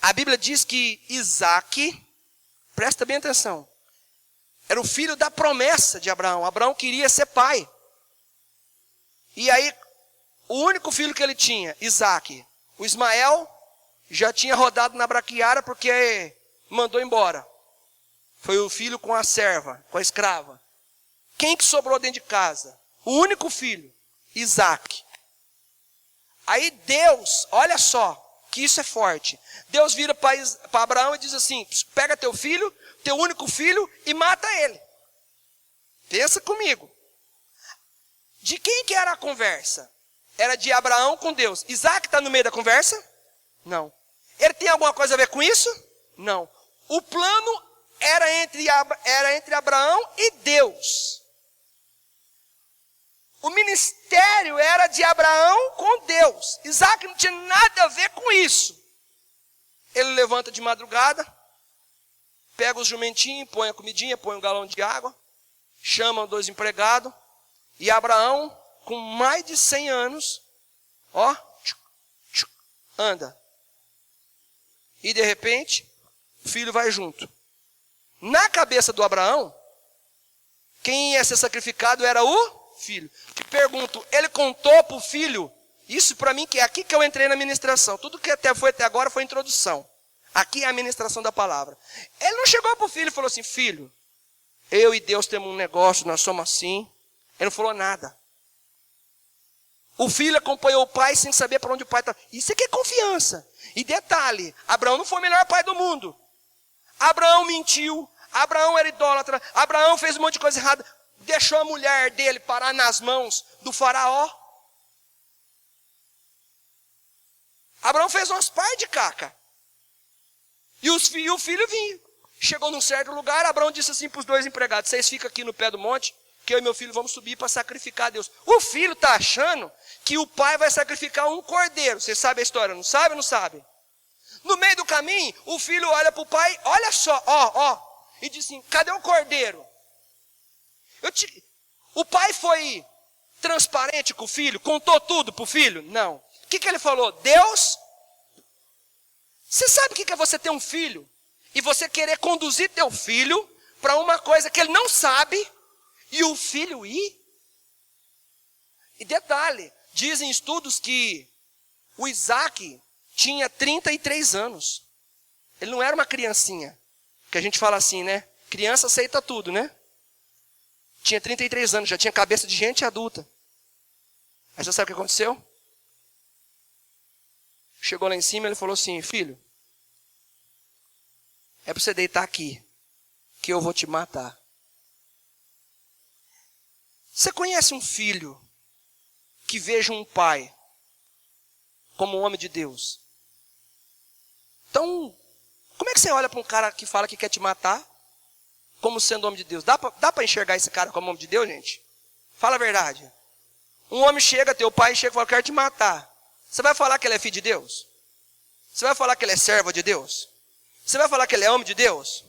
A Bíblia diz que Isaac, presta bem atenção, era o filho da promessa de Abraão. Abraão queria ser pai. E aí, o único filho que ele tinha, Isaac, o Ismael, já tinha rodado na braquiária porque mandou embora. Foi o filho com a serva, com a escrava. Quem que sobrou dentro de casa? O único filho, Isaac. Aí Deus, olha só, que isso é forte. Deus vira para Abraão e diz assim, pega teu filho, teu único filho, e mata ele. Pensa comigo. De quem que era a conversa? Era de Abraão com Deus. Isaac está no meio da conversa? Não. Ele tem alguma coisa a ver com isso? Não. O plano era entre Abraão e Deus. O ministério era de Abraão com Deus. Isaac não tinha nada a ver com isso. Ele levanta de madrugada, pega os jumentinhos, põe a comidinha, põe um galão de água, chama 2 empregados, e Abraão, com mais de 100 anos, anda. E de repente, o filho vai junto. Na cabeça do Abraão, quem ia ser sacrificado era o filho. Te pergunto, ele contou para o filho, isso para mim que é aqui que eu entrei na ministração. Tudo que foi até agora foi introdução. Aqui é a ministração da palavra. Ele não chegou para o filho e falou assim, filho, eu e Deus temos um negócio, nós somos assim. Ele não falou nada. O filho acompanhou o pai sem saber para onde o pai estava. Isso aqui é confiança. E detalhe, Abraão não foi o melhor pai do mundo. Abraão mentiu, Abraão era idólatra, Abraão fez um monte de coisa errada. Deixou a mulher dele parar nas mãos do faraó. Abraão fez umas par de caca. E o filho vinha. Chegou num certo lugar, Abraão disse assim para os 2 empregados, vocês ficam aqui no pé do monte, que eu e meu filho vamos subir para sacrificar a Deus. O filho está achando que o pai vai sacrificar um cordeiro. Você sabe a história, não sabe ou não sabe? No meio do caminho, o filho olha para o pai, olha só, e diz assim, cadê o cordeiro? O pai foi transparente com o filho? Contou tudo para o filho? Não. O que ele falou? Deus... Você sabe o que é você ter um filho e você querer conduzir teu filho para uma coisa que ele não sabe e o filho ir? E detalhe, dizem estudos que o Isaac tinha 33 anos. Ele não era uma criancinha, que a gente fala assim, né? Criança aceita tudo, né? Tinha 33 anos, já tinha cabeça de gente adulta. Aí você sabe o que aconteceu? Chegou lá em cima e ele falou assim, filho, é para você deitar aqui, que eu vou te matar. Você conhece um filho que veja um pai como um homem de Deus? Então, como é que você olha para um cara que fala que quer te matar como sendo homem de Deus? Dá para enxergar esse cara como homem de Deus, gente? Fala a verdade. Um homem chega, teu pai chega e fala, eu quero te matar. Você vai falar que ele é filho de Deus? Você vai falar que ele é servo de Deus? Você vai falar que ele é homem de Deus?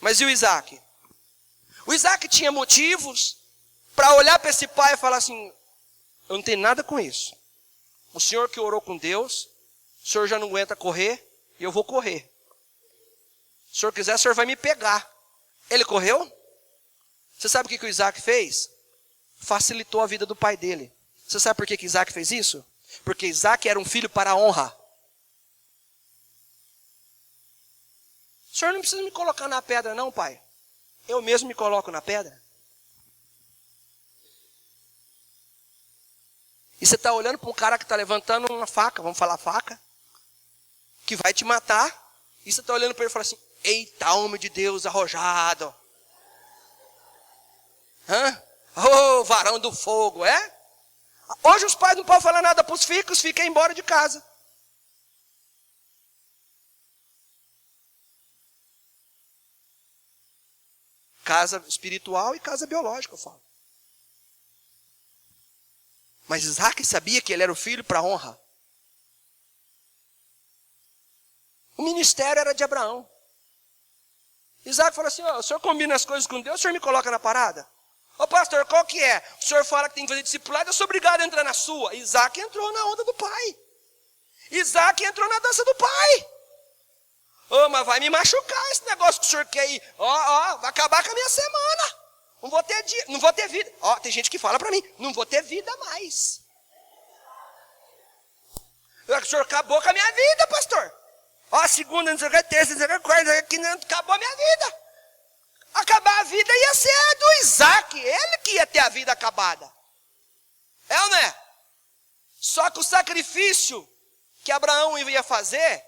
Mas e o Isaac? O Isaac tinha motivos para olhar para esse pai e falar assim, eu não tenho nada com isso. O senhor que orou com Deus, o senhor já não aguenta correr, e eu vou correr. Se o senhor quiser, o senhor vai me pegar. Ele correu? Você sabe o que o Isaac fez? Facilitou a vida do pai dele. Você sabe por que Isaac fez isso? Porque Isaac era um filho para a honra. O senhor não precisa me colocar na pedra não, pai. Eu mesmo me coloco na pedra. E você está olhando para um cara que está levantando uma faca, vamos falar faca, que vai te matar. E você está olhando para ele e fala assim, eita, homem de Deus arrojado. Ô, varão do fogo, é? Hoje os pais não podem falar nada para os filhos embora de casa. Casa espiritual e casa biológica, eu falo. Mas Isaac sabia que ele era o filho para honra. O ministério era de Abraão. Isaac falou assim, o senhor combina as coisas com Deus, o senhor me coloca na parada? Ô pastor, qual que é? O senhor fala que tem que fazer discipulado, eu sou obrigado a entrar na sua. Isaac entrou na onda do pai. Isaac entrou na dança do pai. Mas vai me machucar esse negócio que o senhor quer aí. Vai acabar com a minha semana. Não vou ter dia, não vou ter vida. Tem gente que fala para mim, não vou ter vida mais. O senhor acabou com a minha vida, pastor. Segunda, não sei o que, terça, não sei o que, quarta, acabou a minha vida. Acabar a vida ia ser a do Isaac. Ele que ia ter a vida acabada. É ou não é? Só que o sacrifício que Abraão ia fazer,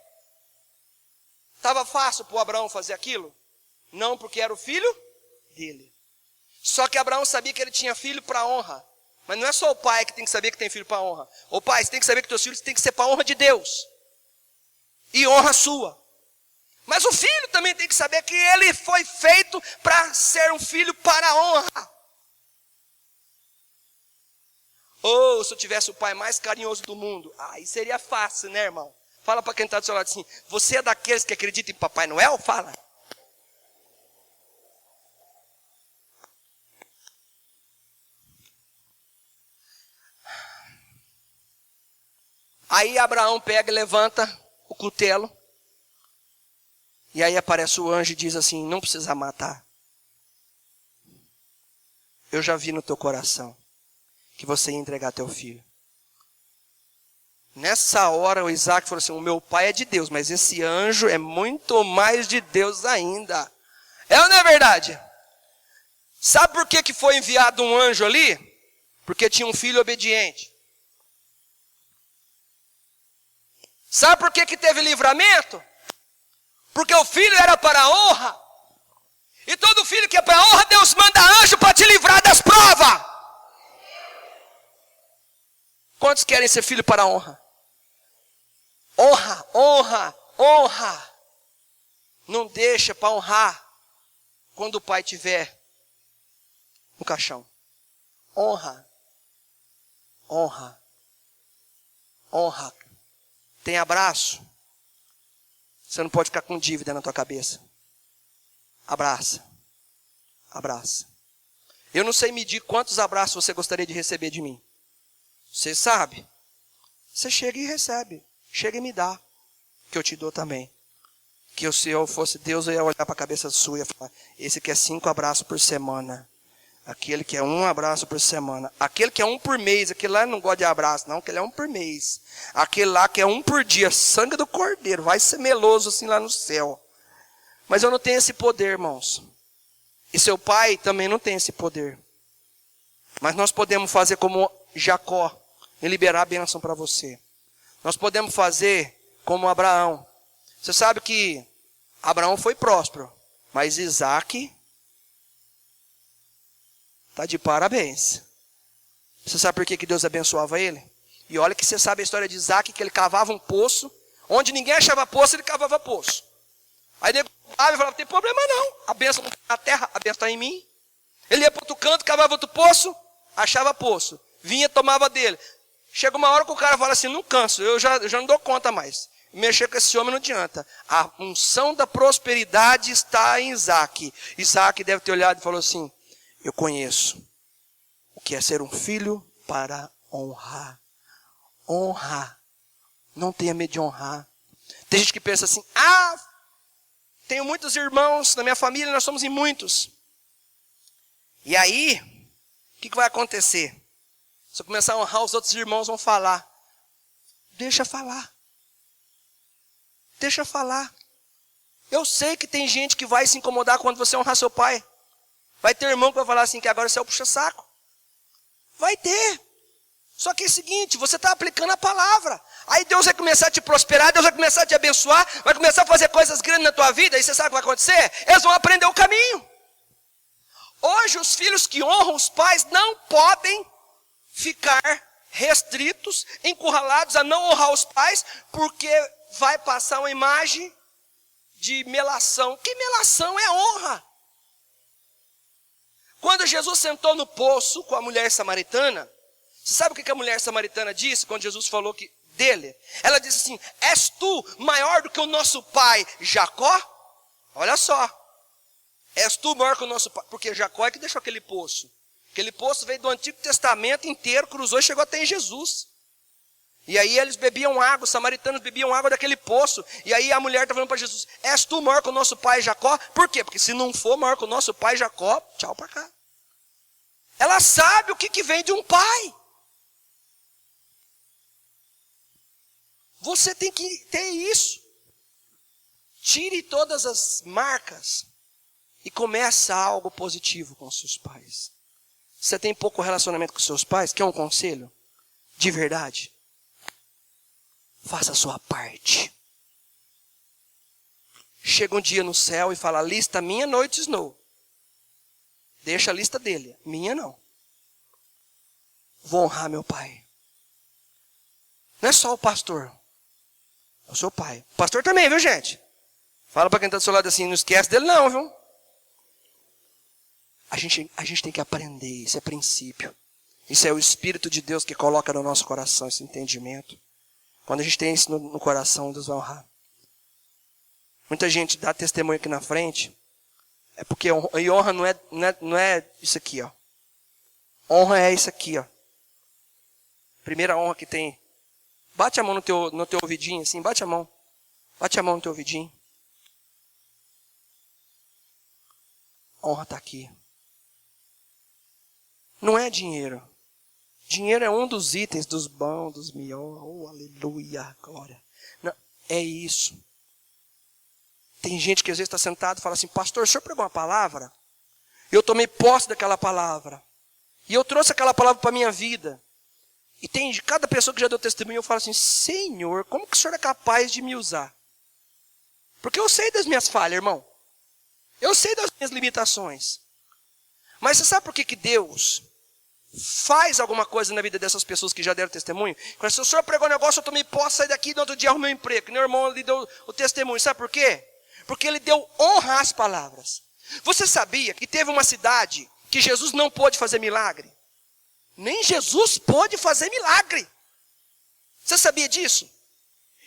estava fácil para o Abraão fazer aquilo? Não, porque era o filho dele. Só que Abraão sabia que ele tinha filho para honra. Mas não é só o pai que tem que saber que tem filho para honra. O pai, você tem que saber que teus filhos têm que ser para honra de Deus. E honra sua. Mas o filho também tem que saber que ele foi feito para ser um filho para honra. Se eu tivesse o pai mais carinhoso do mundo, aí seria fácil, né, irmão? Fala para quem está do seu lado assim, você é daqueles que acreditam em Papai Noel? Fala. Aí Abraão pega e levanta o cutelo. E aí aparece o anjo e diz assim, não precisa matar. Eu já vi no teu coração que você ia entregar teu filho. Nessa hora o Isaac falou assim, o meu pai é de Deus, mas esse anjo é muito mais de Deus ainda. É ou não é verdade? Sabe por que foi enviado um anjo ali? Porque tinha um filho obediente. Sabe por que teve livramento? Porque o filho era para a honra. E todo filho que é para a honra, Deus manda anjo para te livrar das provas. Quantos querem ser filho para a honra? Honra, honra, honra. Não deixa para honrar quando o pai tiver no caixão. Honra. Honra. Honra. Tem abraço. Você não pode ficar com dívida na tua cabeça. Abraça. Abraça. Eu não sei medir quantos abraços você gostaria de receber de mim. Você sabe? Você chega e recebe. Chega e me dá. Que eu te dou também. Que se eu fosse Deus, eu ia olhar para a cabeça sua e ia falar, esse quer 5 abraços por semana. Aquele que é 1 abraço por semana. Aquele que é 1 por mês. Aquele lá não gosta de abraço, não. Aquele é 1 por mês. Aquele lá que é 1 por dia. Sangue do cordeiro. Vai ser meloso assim lá no céu. Mas eu não tenho esse poder, irmãos. E seu pai também não tem esse poder. Mas nós podemos fazer como Jacó. E liberar a bênção para você. Nós podemos fazer como Abraão. Você sabe que Abraão foi próspero. Mas Isaac... está de parabéns. Você sabe por que Deus abençoava ele? E olha que você sabe a história de Isaac, que ele cavava um poço. Onde ninguém achava poço, ele cavava poço. Aí ele falava, não tem problema não. A bênção não está na terra, a bênção está em mim. Ele ia para outro canto, cavava outro poço, achava poço. Vinha, tomava dele. Chega uma hora que o cara fala assim, não canso, eu já não dou conta mais. Mexer com esse homem não adianta. A unção da prosperidade está em Isaac. Isaac deve ter olhado e falou assim, eu conheço o que é ser um filho para honrar. Honrar. Não tenha medo de honrar. Tem gente que pensa assim, tenho muitos irmãos na minha família, nós somos em muitos. E aí, o que vai acontecer? Se eu começar a honrar, os outros irmãos vão falar. Deixa falar. Deixa falar. Eu sei que tem gente que vai se incomodar quando você honrar seu pai. Vai ter irmão que vai falar assim, que agora você é o puxa-saco. Vai ter. Só que é o seguinte, você está aplicando a palavra. Aí Deus vai começar a te prosperar, Deus vai começar a te abençoar, vai começar a fazer coisas grandes na tua vida, e você sabe o que vai acontecer? Eles vão aprender o caminho. Hoje os filhos que honram os pais não podem ficar restritos, encurralados a não honrar os pais, porque vai passar uma imagem de melação. Que melação é honra? Quando Jesus sentou no poço com a mulher samaritana, você sabe o que a mulher samaritana disse quando Jesus falou dele? Ela disse assim, és tu maior do que o nosso pai Jacó? Olha só, és tu maior que o nosso pai, porque Jacó é que deixou aquele poço. Aquele poço veio do Antigo Testamento inteiro, cruzou e chegou até em Jesus. E aí eles bebiam água, os samaritanos bebiam água daquele poço. E aí a mulher está falando para Jesus, és tu maior que o nosso pai Jacó? Por quê? Porque se não for maior que o nosso pai Jacó, tchau para cá. Ela sabe o que vem de um pai. Você tem que ter isso. Tire todas as marcas e comece algo positivo com os seus pais. Você tem pouco relacionamento com os seus pais? Quer um conselho? De verdade. Faça a sua parte. Chega um dia no céu e fala, lista minha, noites no. Deixa a lista dele, minha não. Vou honrar meu pai. Não é só o pastor. É o seu pai. O pastor também, viu gente? Fala para quem está do seu lado assim, não esquece dele não, viu? A gente tem que aprender, isso é princípio. Isso é o Espírito de Deus que coloca no nosso coração esse entendimento. Quando a gente tem isso no coração, Deus vai honrar. Muita gente dá testemunho aqui na frente. É porque honra não é isso aqui, ó. Honra é isso aqui, ó. Primeira honra que tem. Bate a mão no teu ouvidinho, assim, bate a mão. Bate a mão no teu ouvidinho. Honra está aqui. Não é dinheiro. Dinheiro é um dos itens, dos bons, dos melhores. Oh, aleluia, glória. Não, é isso. Tem gente que às vezes está sentado e fala assim, pastor, o senhor pregou uma palavra? Eu tomei posse daquela palavra. E eu trouxe aquela palavra para a minha vida. E tem cada pessoa que já deu testemunho, eu falo assim, Senhor, como que o senhor é capaz de me usar? Porque eu sei das minhas falhas, irmão. Eu sei das minhas limitações. Mas você sabe por que Deus faz alguma coisa na vida dessas pessoas que já deram testemunho? Quando o senhor pregou um negócio, eu tomei posse, sair daqui, no outro dia arrumei um emprego. Que meu irmão ali deu o testemunho. Sabe por quê? Porque ele deu honra às palavras. Você sabia que teve uma cidade que Jesus não pôde fazer milagre? Nem Jesus pôde fazer milagre. Você sabia disso?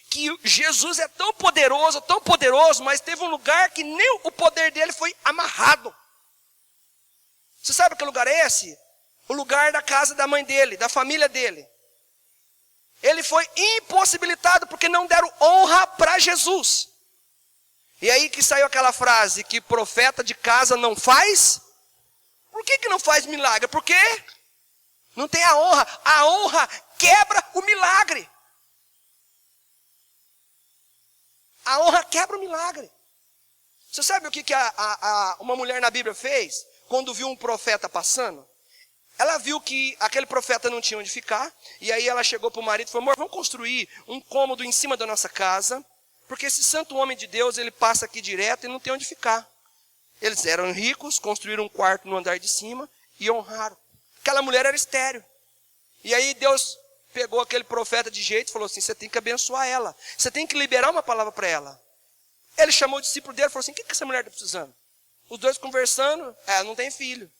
Que Jesus é tão poderoso, mas teve um lugar que nem o poder dele foi amarrado. Você sabe que lugar é esse? O lugar da casa da mãe dele, da família dele. Ele foi impossibilitado porque não deram honra para Jesus. E aí que saiu aquela frase que profeta de casa não faz. Por que não faz milagre? Porque não tem a honra. A honra quebra o milagre. A honra quebra o milagre. Você sabe o que uma mulher na Bíblia fez? Quando viu um profeta passando? Ela viu que aquele profeta não tinha onde ficar. E aí ela chegou para o marido e falou: amor, vamos construir um cômodo em cima da nossa casa. Porque esse santo homem de Deus, ele passa aqui direto e não tem onde ficar. Eles eram ricos, construíram um quarto no andar de cima e honraram. Aquela mulher era estéril. E aí Deus pegou aquele profeta de jeito e falou assim: você tem que abençoar ela. Você tem que liberar uma palavra para ela. Ele chamou o discípulo dele e falou assim: o que essa mulher está precisando? Os dois conversando, não tem filho.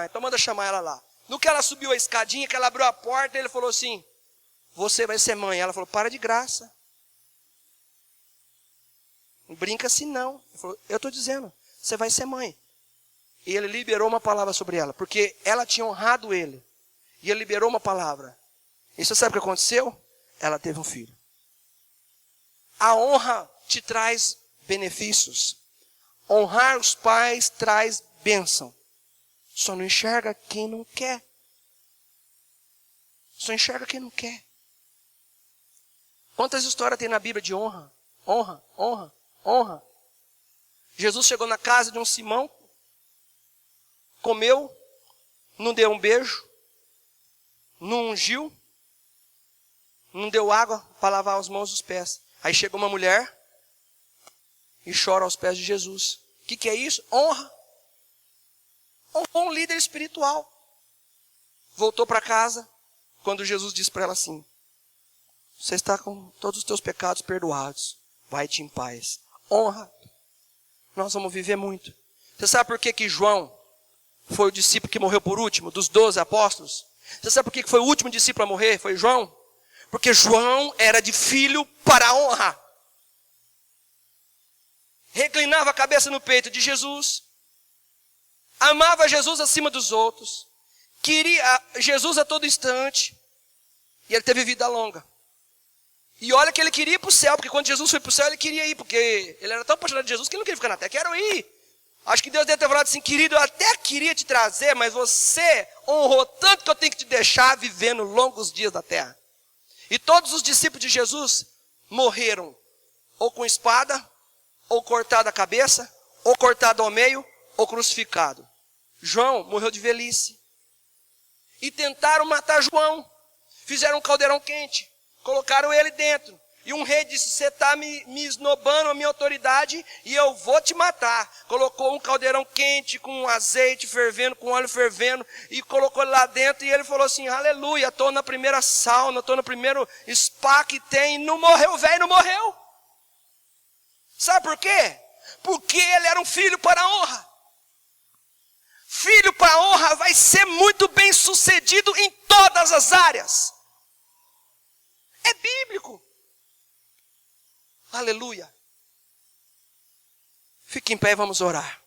Então manda chamar ela lá. No que ela subiu a escadinha, que ela abriu a porta, ele falou assim: você vai ser mãe. Ela falou: para de graça. Não brinca assim não. Ele falou: eu estou dizendo, você vai ser mãe. E ele liberou uma palavra sobre ela, porque ela tinha honrado ele. E ele liberou uma palavra. E você sabe o que aconteceu? Ela teve um filho. A honra te traz benefícios. Honrar os pais traz bênção. Só não enxerga quem não quer. Só enxerga quem não quer. Quantas histórias tem na Bíblia de honra? Honra, honra, honra. Jesus chegou na casa de um Simão, comeu, não deu um beijo, não ungiu, não deu água para lavar as mãos e os pés. Aí chega uma mulher e chora aos pés de Jesus. O que é isso? Honra. Honrou um líder espiritual. Voltou para casa, quando Jesus disse para ela assim: você está com todos os teus pecados perdoados. Vai-te em paz. Honra. Nós vamos viver muito. Você sabe por que João foi o discípulo que morreu por último, dos 12 apóstolos? Você sabe por que foi o último discípulo a morrer? Foi João. Porque João era de filho para a honra. Reclinava a cabeça no peito de Jesus. Amava Jesus acima dos outros. Queria Jesus a todo instante. E ele teve vida longa. E olha que ele queria ir para o céu, porque quando Jesus foi para o céu, ele queria ir, porque ele era tão apaixonado de Jesus que ele não queria ficar na terra. Quero ir. Acho que Deus deve ter falado assim: querido, eu até queria te trazer, mas você honrou tanto que eu tenho que te deixar vivendo longos dias da terra. E todos os discípulos de Jesus morreram, ou com espada, ou cortado a cabeça, ou cortado ao meio, ou crucificado. João morreu de velhice. E tentaram matar João. Fizeram um caldeirão quente. Colocaram ele dentro. E um rei disse: você está me esnobando a minha autoridade e eu vou te matar. Colocou um caldeirão quente com azeite fervendo, com óleo fervendo. E colocou ele lá dentro e ele falou assim: aleluia, estou na primeira sauna, estou no primeiro spa que tem. E não morreu, o velho não morreu. Sabe por quê? Porque ele era um filho para a honra. Filho para a honra vai ser muito bem sucedido em todas as áreas. É bíblico. Aleluia. Fique em pé e vamos orar.